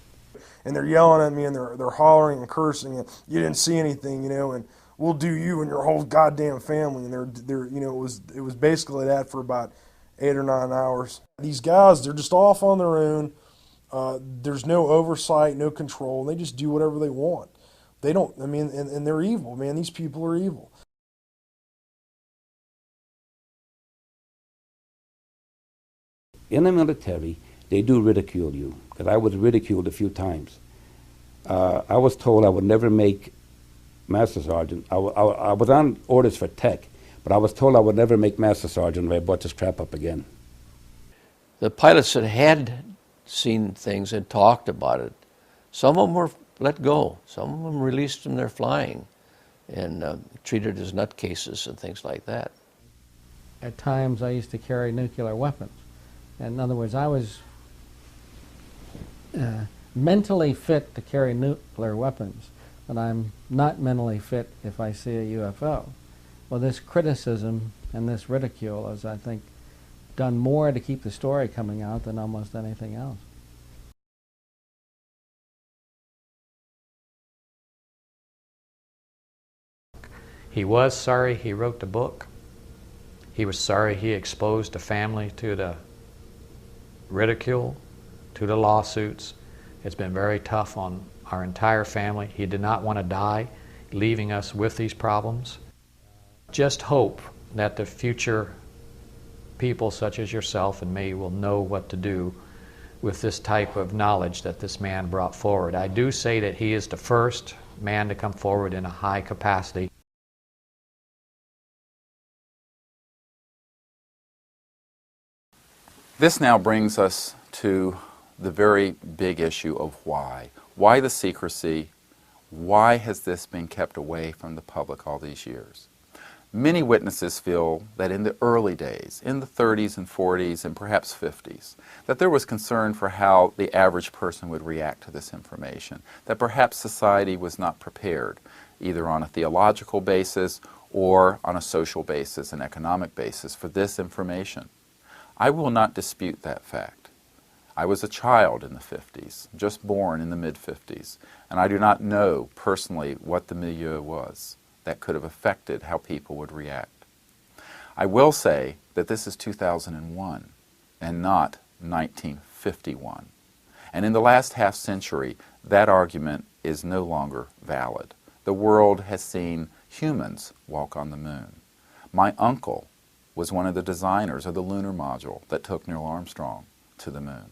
And they're yelling at me, and they're hollering and cursing, and you didn't see anything, and we'll do you and your whole goddamn family. And they're it was basically that for about 8 or 9 hours. These guys, they're just off on their own. There's no oversight, no control, and they just do whatever they want. They don't, and they're evil, man. These people are evil. In the military, they do ridicule you. Because I was ridiculed a few times. I was told I would never make Master Sergeant. I was on orders for tech, but I was told I would never make Master Sergeant if I brought this crap up again. The pilots that had seen things and talked about it, some of them were let go. Some of them released from their flying and treated as nutcases and things like that. At times I used to carry nuclear weapons. In other words, I was mentally fit to carry nuclear weapons, but I'm not mentally fit if I see a UFO. Well, this criticism and this ridicule has, I think, done more to keep the story coming out than almost anything else. He was sorry he wrote the book. He was sorry he exposed the family to the ridicule, to the lawsuits. It's been very tough on our entire family. He did not want to die, leaving us with these problems. Just hope that the future people such as yourself and me will know what to do with this type of knowledge that this man brought forward. I do say that he is the first man to come forward in a high capacity. This now brings us to the very big issue of why. Why the secrecy? Why has this been kept away from the public all these years? Many witnesses feel that in the early days, in the 30s and 40s and perhaps 50s, that there was concern for how the average person would react to this information, that perhaps society was not prepared, either on a theological basis or on a social basis, an economic basis, for this information. I will not dispute that fact. I was a child in the 50s, just born in the mid-50s, and I do not know personally what the milieu was that could have affected how people would react. I will say that this is 2001 and not 1951. And in the last half century, that argument is no longer valid. The world has seen humans walk on the moon. My uncle was one of the designers of the lunar module that took Neil Armstrong to the moon.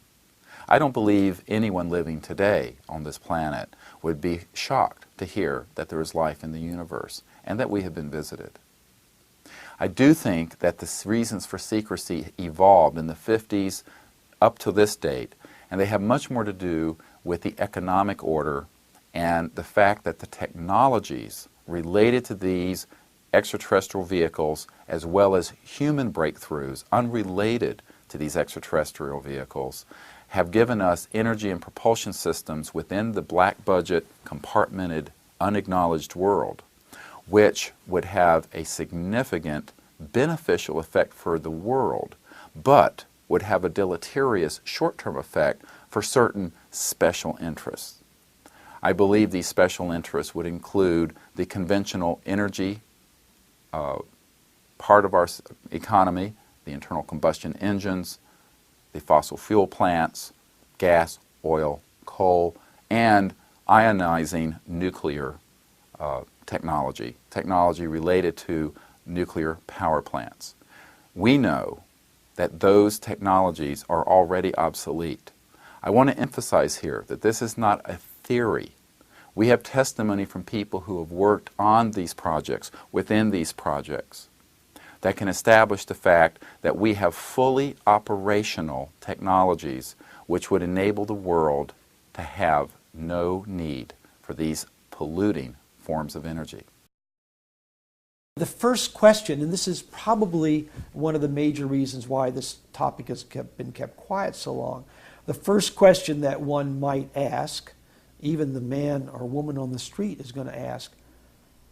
I don't believe anyone living today on this planet would be shocked to hear that there is life in the universe and that we have been visited. I do think that the reasons for secrecy evolved in the 50s up to this date, and they have much more to do with the economic order and the fact that the technologies related to these extraterrestrial vehicles, as well as human breakthroughs unrelated to these extraterrestrial vehicles, have given us energy and propulsion systems within the black budget, compartmented, unacknowledged world, which would have a significant beneficial effect for the world, but would have a deleterious short-term effect for certain special interests. I believe these special interests would include the conventional energy part of our economy, the internal combustion engines, the fossil fuel plants, gas, oil, coal, and ionizing nuclear technology related to nuclear power plants. We know that those technologies are already obsolete. I want to emphasize here that this is not a theory. We have testimony from people who have worked on these projects, within these projects, that can establish the fact that we have fully operational technologies which would enable the world to have no need for these polluting forms of energy. The first question, and this is probably one of the major reasons why this topic has been kept quiet so long, the first question that one might ask, even the man or woman on the street is going to ask,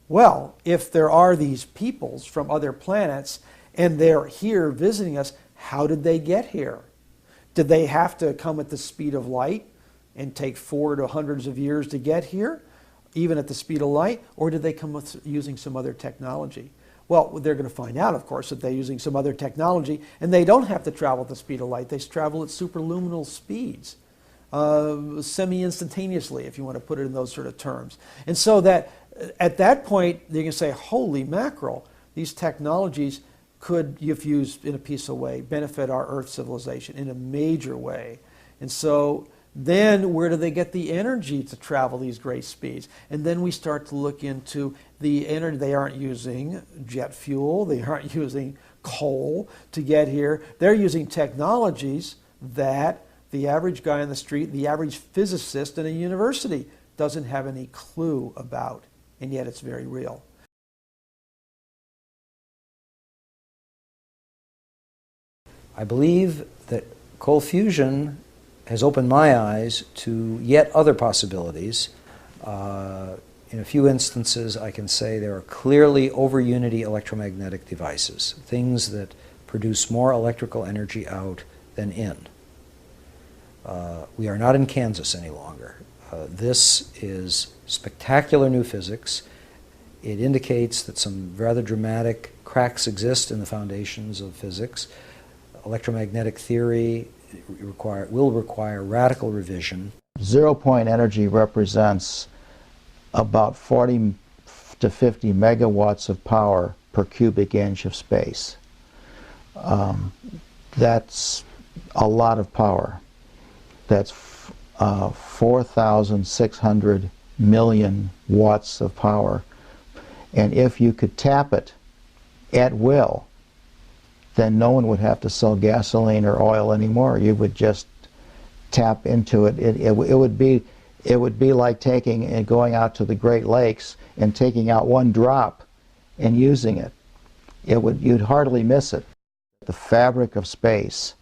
well, if there are these peoples from other planets and they're here visiting us, how did they get here? Did they have to come at the speed of light and take 4 to hundreds of years to get here, even at the speed of light, or did they come with using some other technology? Well, they're going to find out, of course, that they're using some other technology, and they don't have to travel at the speed of light. They travel at superluminal speeds, semi-instantaneously, if you want to put it in those sort of terms. And so that at that point, they're going to say, holy mackerel, these technologies could, if used in a peaceful way, benefit our Earth civilization in a major way. And so then where do they get the energy to travel these great speeds? And then we start to look into the energy. They aren't using jet fuel. They aren't using coal to get here. They're using technologies that the average guy on the street, the average physicist in a university doesn't have any clue about, and yet it's very real. I believe that cold fusion has opened my eyes to yet other possibilities. In a few instances, I can say there are clearly over-unity electromagnetic devices, things that produce more electrical energy out than in. We are not in Kansas any longer. This is spectacular new physics. It indicates that some rather dramatic cracks exist in the foundations of physics. Electromagnetic theory will require radical revision. Zero-point energy represents about 40 to 50 megawatts of power per cubic inch of space. That's a lot of power. That's 4,600 million watts of power. And if you could tap it at will, then no one would have to sell gasoline or oil anymore. You would just tap into it. It would be like taking and going out to the Great Lakes and taking out one drop and using it. You'd hardly miss it. The fabric of space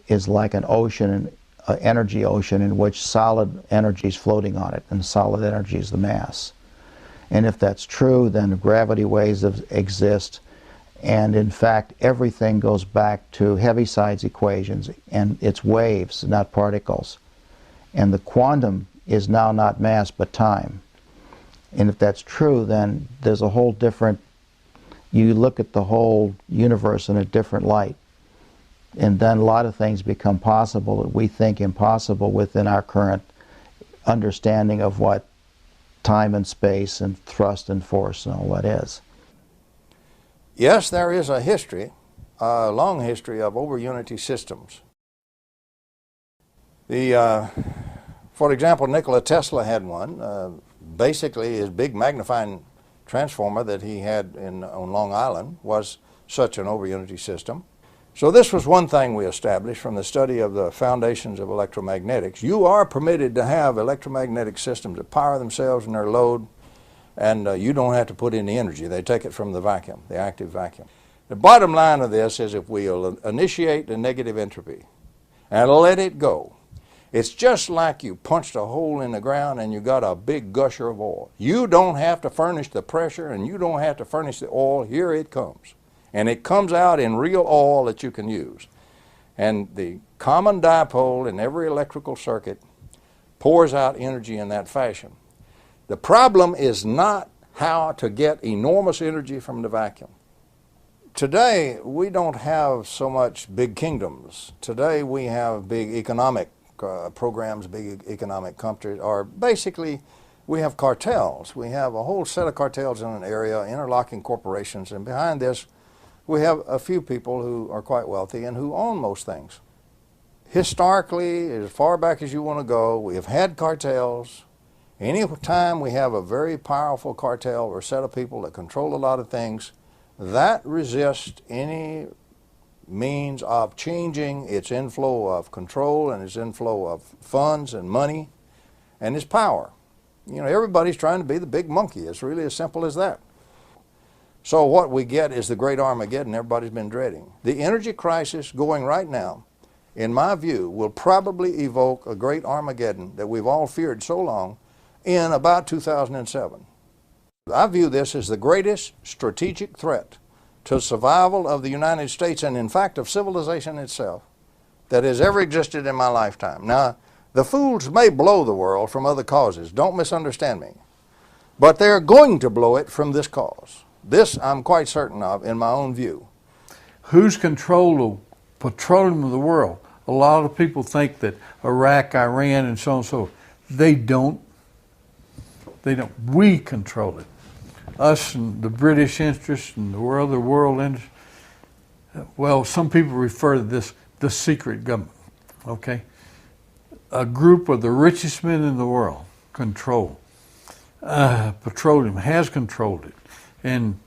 is like an ocean, an energy ocean in which solid energy is floating on it, and solid energy is the mass. And if that's true, then gravity waves exist. And in fact, everything goes back to Heaviside equations, and it's waves, not particles. And the quantum is now not mass, but time. And if that's true, then there's a whole different, you look at the whole universe in a different light. And then a lot of things become possible that we think impossible within our current understanding of what time and space and thrust and force and all that is. Yes, there is a history, a long history of over-unity systems. For example, Nikola Tesla had one. Basically, his big magnifying transformer that he had on Long Island was such an over-unity system. So this was one thing we established from the study of the foundations of electromagnetics. You are permitted to have electromagnetic systems that power themselves and their load, and you don't have to put in the energy. They take it from the vacuum, the active vacuum. The bottom line of this is if we'll initiate the negative entropy and let it go, it's just like you punched a hole in the ground and you got a big gusher of oil. You don't have to furnish the pressure and you don't have to furnish the oil. Here it comes. And it comes out in real oil that you can use. And the common dipole in every electrical circuit pours out energy in that fashion. The problem is not how to get enormous energy from the vacuum. Today, we don't have so much big kingdoms. Today, we have big economic programs, big economic countries, or basically, we have cartels. We have a whole set of cartels in an area, interlocking corporations, and behind this, we have a few people who are quite wealthy and who own most things. Historically, as far back as you want to go, we have had cartels. Any time we have a very powerful cartel or set of people that control a lot of things, that resists any means of changing its inflow of control and its inflow of funds and money and its power. You know, everybody's trying to be the big monkey. It's really as simple as that. So what we get is the great Armageddon everybody's been dreading. The energy crisis going right now, in my view, will probably evoke a great Armageddon that we've all feared so long in about 2007. I view this as the greatest strategic threat to survival of the United States and in fact of civilization itself that has ever existed in my lifetime. Now, the fools may blow the world from other causes, don't misunderstand me, but they're going to blow it from this cause. This I'm quite certain of in my own view. Who's control the petroleum of the world? A lot of people think that Iraq, Iran, and so on and so. They don't. They don't. We control it. Us and the British interests and the world interests. Well, some people refer to this the secret government. Okay, a group of the richest men in the world control petroleum, has controlled it. And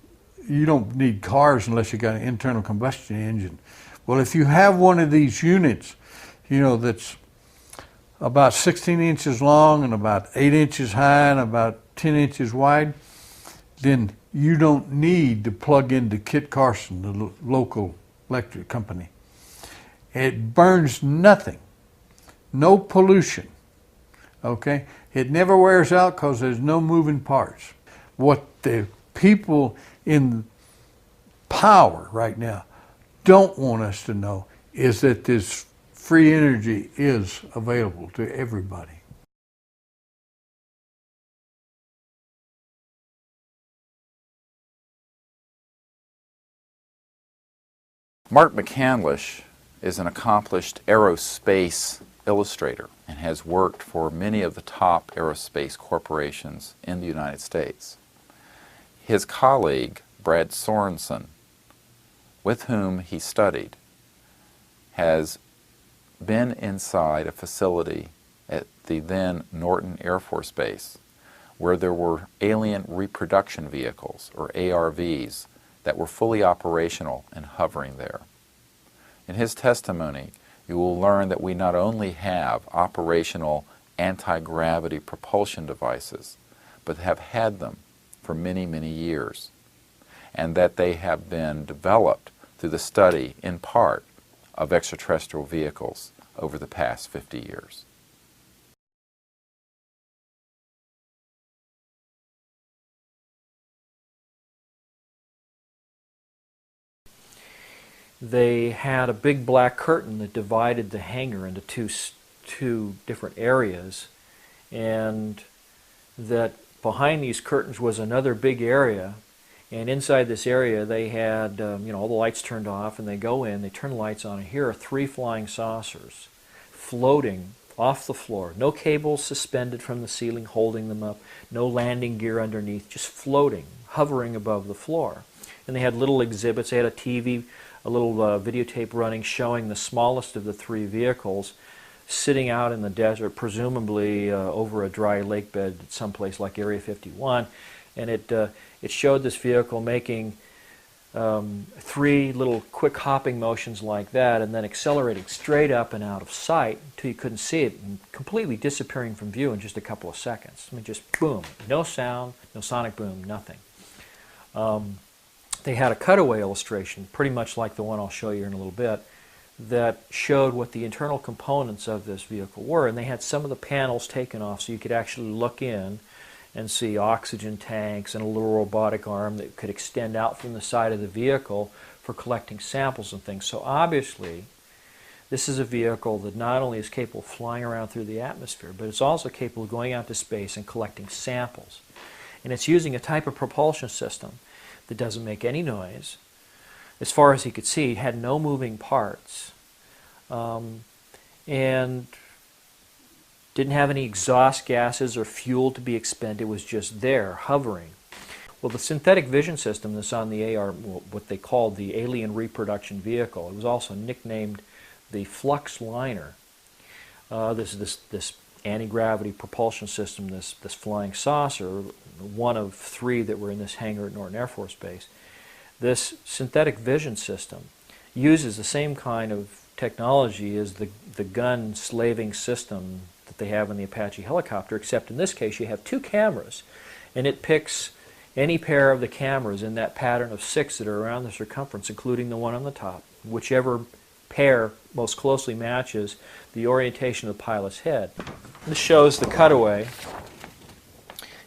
you don't need cars unless you got an internal combustion engine. Well, if you have one of these units, you know, that's about 16 inches long and about 8 inches high and about 10 inches wide, then you don't need to plug into Kit Carson, the local electric company. It burns nothing, no pollution, okay? It never wears out because there's no moving parts. What the people in power right now don't want us to know is that this free energy is available to everybody. Mark McCandlish is an accomplished aerospace illustrator and has worked for many of the top aerospace corporations in the United States. His colleague, Brad Sorensen, with whom he studied, has been inside a facility at the then Norton Air Force Base where there were alien reproduction vehicles, or ARVs, that were fully operational and hovering there. In his testimony, you will learn that we not only have operational anti-gravity propulsion devices, but have had them for many, many years, and that they have been developed through the study, in part, of extraterrestrial vehicles over the past 50 years. They had a big black curtain that divided the hangar into two different areas, and that behind these curtains was another big area, and inside this area they had all the lights turned off, and they go in, they turn the lights on, and here are 3 flying saucers floating off the floor. No cables suspended from the ceiling holding them up, no landing gear underneath, just floating, hovering above the floor. And they had little exhibits. They had a TV, a little videotape running showing the smallest of the 3 vehicles sitting out in the desert, presumably over a dry lake bed someplace like Area 51. And it showed this vehicle making 3 little quick hopping motions like that, and then accelerating straight up and out of sight until you couldn't see it, and completely disappearing from view in just a couple of seconds. I mean, just boom, no sound, no sonic boom, nothing. They had a cutaway illustration, pretty much like the one I'll show you in a little bit, that showed what the internal components of this vehicle were, and they had some of the panels taken off so you could actually look in and see oxygen tanks and a little robotic arm that could extend out from the side of the vehicle for collecting samples and things. So obviously, this is a vehicle that not only is capable of flying around through the atmosphere, but it's also capable of going out to space and collecting samples. And it's using a type of propulsion system that doesn't make any noise. As far as he could see, it had no moving parts, and didn't have any exhaust gases or fuel to be expended. It was just there, hovering. Well, the synthetic vision system that's on the AR, what they called the Alien Reproduction Vehicle, it was also nicknamed the Flux Liner. This anti-gravity propulsion system, this flying saucer, one of 3 that were in this hangar at Norton Air Force Base. This synthetic vision system uses the same kind of technology as the gun slaving system that they have in the Apache helicopter, except in this case you have 2 cameras, and it picks any pair of the cameras in that pattern of 6 that are around the circumference, including the one on the top. Whichever pair most closely matches the orientation of the pilot's head. This shows the cutaway.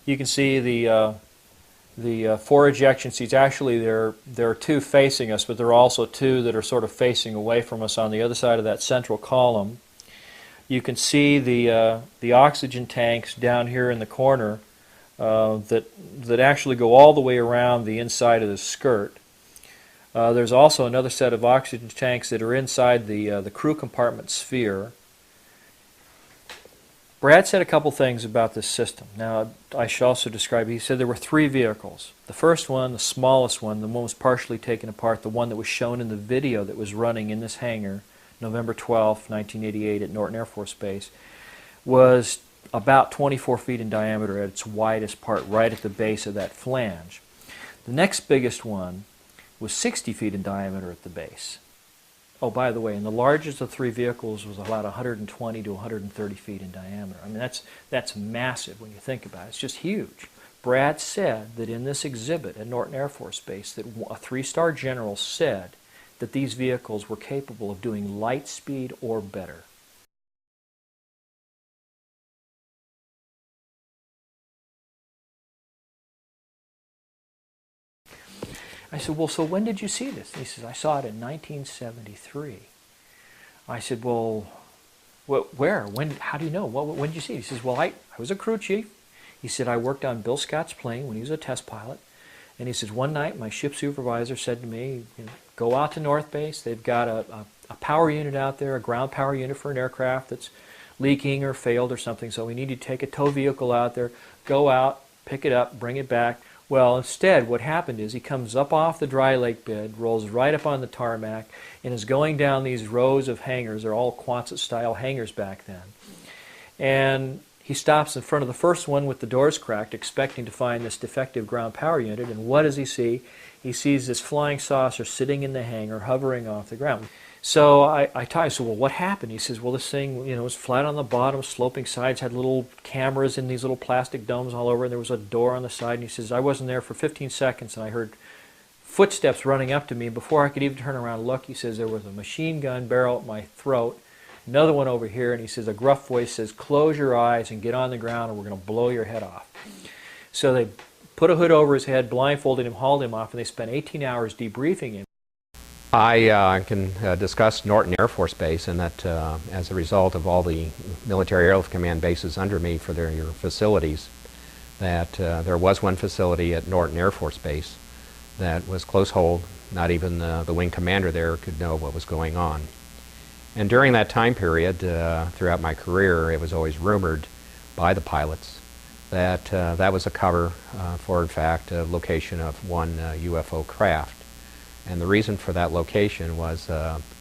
You can see the 4 ejection seats. Actually, there are 2 facing us, but there are also 2 that are sort of facing away from us on the other side of that central column. You can see the oxygen tanks down here in the corner that actually go all the way around the inside of the skirt. There's also another set of oxygen tanks that are inside the crew compartment sphere. Brad said a couple things about this system. Now, I should also describe, he said there were 3 vehicles. The first one, the smallest one, the one was partially taken apart, the one that was shown in the video that was running in this hangar, November 12, 1988 at Norton Air Force Base. was about 24 feet in diameter at its widest part, right at the base of that flange. The next biggest one was 60 feet in diameter at the base. Oh, by the way, and the largest of three vehicles was about 120 to 130 feet in diameter. I mean, that's massive when you think about it. It's just huge. Brad said that in this exhibit at Norton Air Force Base that a three-star general said that these vehicles were capable of doing light speed or better. I said, well, so when did you see this? He says, I saw it in 1973. I said, well, where? When? When do you know? When did you see it? He says, well, I was a crew chief. He said, I worked on Bill Scott's plane when he was a test pilot. And he says, one night my ship supervisor said to me, go out to North Base. They've got a power unit out there, a ground power unit for an aircraft that's leaking or failed or something. So we need to take a tow vehicle out there, go out, pick it up, bring it back. Well, instead, what happened is he comes up off the dry lake bed, rolls right up on the tarmac, and is going down these rows of hangars. They're all Quonset-style hangars back then. And he stops in front of the first one with the doors cracked, expecting to find this defective ground power unit. And what does he see? He sees this flying saucer sitting in the hangar, hovering off the ground. So I said, well, what happened? He says, well, this thing, was flat on the bottom, sloping sides, had little cameras in these little plastic domes all over, and there was a door on the side. And he says, I wasn't there for 15 seconds, and I heard footsteps running up to me. Before I could even turn around and look, he says, there was a machine gun barrel at my throat, another one over here, and he says, a gruff voice says, close your eyes and get on the ground, or we're going to blow your head off. So they put a hood over his head, blindfolded him, hauled him off, and they spent 18 hours debriefing him. I can discuss Norton Air Force Base, and that as a result of all the military airlift command bases under me for their facilities, that there was one facility at Norton Air Force Base that was close hold. Not even the wing commander there could know what was going on. And during that time period, throughout my career, it was always rumored by the pilots that that was a cover for, in fact, a location of one UFO craft. And the reason for that location was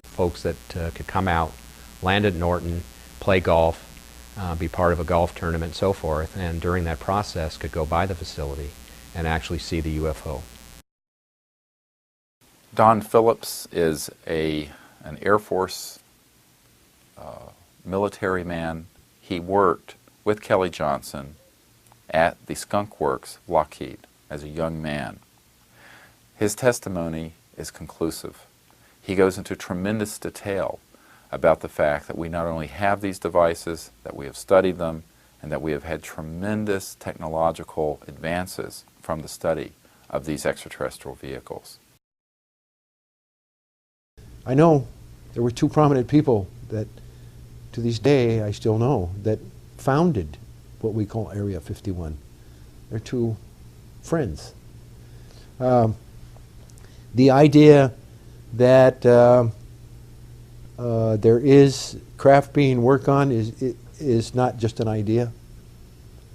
folks that could come out, land at Norton, play golf, be part of a golf tournament and so forth, and during that process could go by the facility and actually see the UFO. Don Phillips is an Air Force military man. He worked with Kelly Johnson at the Skunk Works, Lockheed, as a young man. His testimony is conclusive. He goes into tremendous detail about the fact that we not only have these devices, that we have studied them, and that we have had tremendous technological advances from the study of these extraterrestrial vehicles. I know there were two prominent people that, to this day, I still know, that founded what we call Area 51. They're two friends. The idea that there is craft being worked on is not just an idea.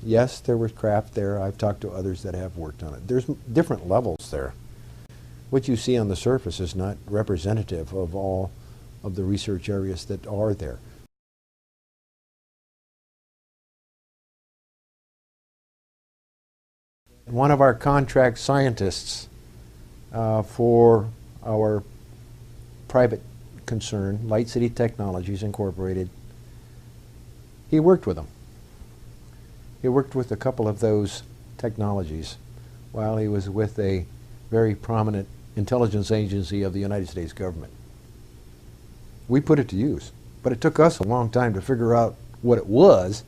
Yes, there was craft there. I've talked to others that have worked on it. There's different levels there. What you see on the surface is not representative of all of the research areas that are there. One of our contract scientists for our private concern, Light City Technologies Incorporated, he worked with them. He worked with a couple of those technologies while he was with a very prominent intelligence agency of the United States government. We put it to use, but it took us a long time to figure out what it was,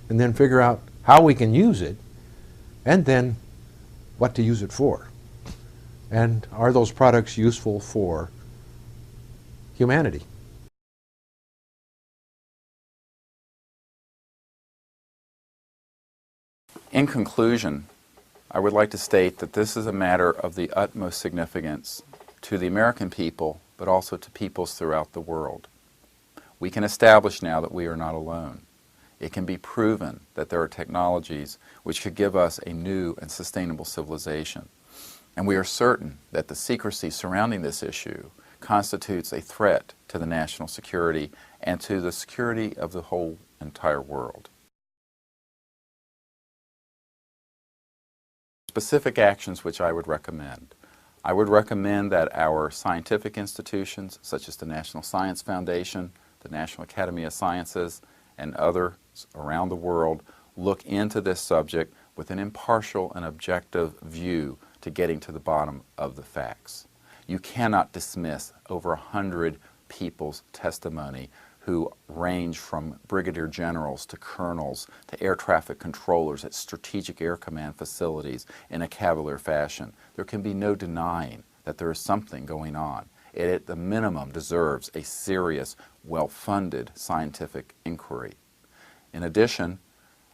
and then figure out how we can use it, and then what to use it for. And are those products useful for humanity? In conclusion, I would like to state that this is a matter of the utmost significance to the American people, but also to peoples throughout the world. We can establish now that we are not alone. It can be proven that there are technologies which could give us a new and sustainable civilization. And we are certain that the secrecy surrounding this issue constitutes a threat to the national security and to the security of the whole entire world. Specific actions which I would recommend. I would recommend that our scientific institutions, such as the National Science Foundation, the National Academy of Sciences, and others around the world, look into this subject with an impartial and objective view to getting to the bottom of the facts. You cannot dismiss over 100 people's testimony who range from brigadier generals to colonels to air traffic controllers at strategic air command facilities in a cavalier fashion. There can be no denying that there is something going on. It at the minimum deserves a serious, well-funded scientific inquiry. In addition,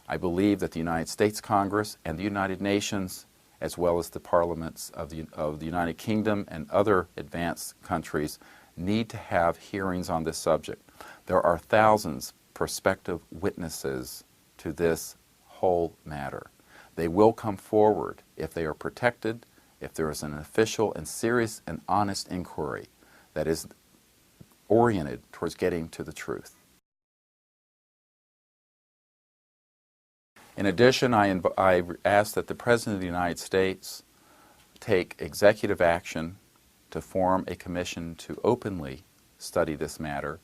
I believe that the United States Congress and the United Nations, as well as the parliaments of the United Kingdom and other advanced countries, need to have hearings on this subject. There are thousands prospective witnesses to this whole matter. They will come forward if they are protected, if there is an official and serious and honest inquiry that is oriented towards getting to the truth. In addition, I ask that the President of the United States take executive action to form a commission to openly study this matter,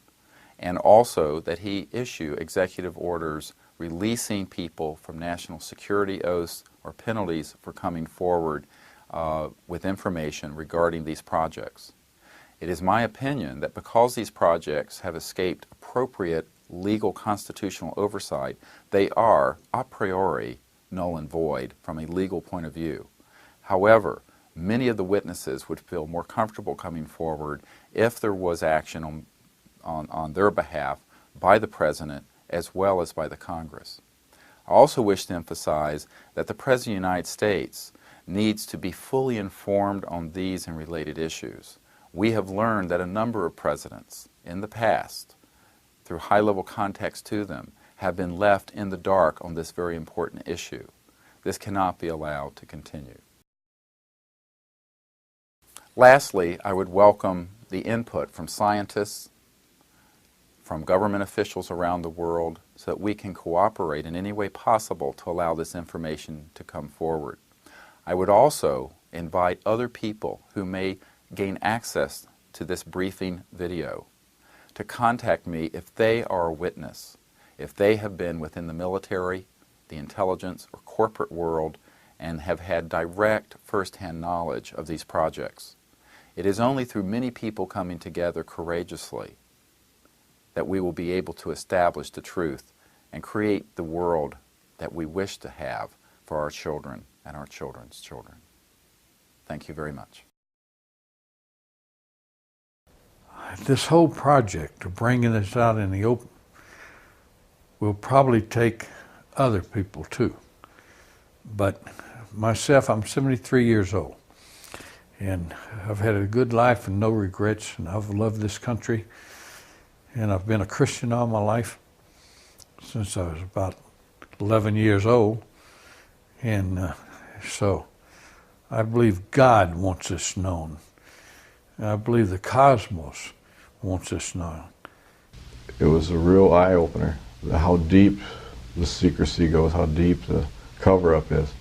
and also that he issue executive orders releasing people from national security oaths or penalties for coming forward with information regarding these projects. It is my opinion that because these projects have escaped appropriate legal constitutional oversight, they are a priori null and void from a legal point of view. However, many of the witnesses would feel more comfortable coming forward if there was action on their behalf by the President as well as by the Congress. I also wish to emphasize that the President of the United States needs to be fully informed on these and related issues. We have learned that a number of presidents in the past, through high-level contacts to them, have been left in the dark on this very important issue. This cannot be allowed to continue. Lastly, I would welcome the input from scientists, from government officials around the world, so that we can cooperate in any way possible to allow this information to come forward. I would also invite other people who may gain access to this briefing video to contact me if they are a witness, if they have been within the military, the intelligence, or corporate world and have had direct first-hand knowledge of these projects. It is only through many people coming together courageously that we will be able to establish the truth and create the world that we wish to have for our children and our children's children. Thank you very much. This whole project of bringing this out in the open will probably take other people too. But myself, I'm 73 years old, and I've had a good life and no regrets, and I've loved this country, and I've been a Christian all my life since I was about 11 years old, and so I believe God wants this known. I believe the cosmos wants this known. It was a real eye-opener, how deep the secrecy goes, how deep the cover-up is.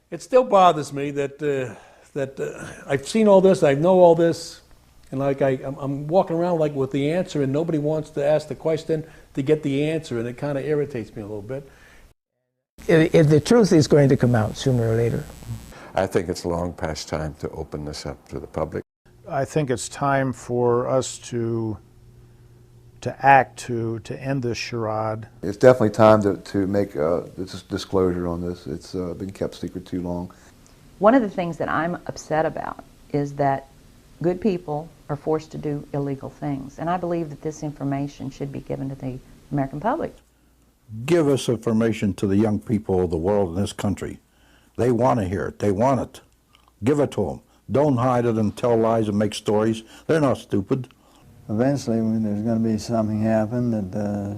It still bothers me that I've seen all this, I know all this, and like I'm walking around like with the answer, and nobody wants to ask the question to get the answer, and it kind of irritates me a little bit. The truth is going to come out sooner or later. I think it's long past time to open this up to the public. I think it's time for us to act to end this charade. It's definitely time to make this disclosure on this. It's been kept secret too long. One of the things that I'm upset about is that good people are forced to do illegal things, and I believe that this information should be given to the American public. Give us information to the young people of the world in this country. They want to hear it. They want it. Give it to them. Don't hide it and tell lies and make stories. They're not stupid. Eventually, there's going to be something happen that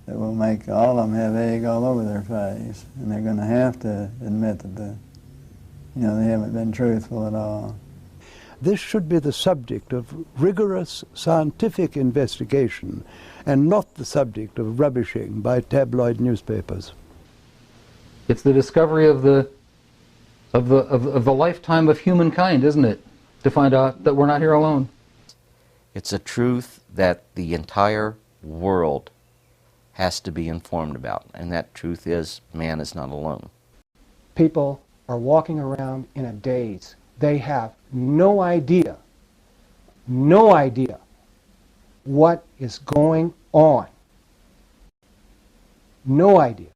will make all of them have egg all over their face, and they're going to have to admit that they haven't been truthful at all. this should be the subject of rigorous scientific investigation and not the subject of rubbishing by tabloid newspapers. It's the discovery of the lifetime of humankind, isn't it? To find out that we're not here alone. It's a truth that the entire world has to be informed about, and that truth is man is not alone. People are walking around in a daze. They have no idea what is going on. No idea.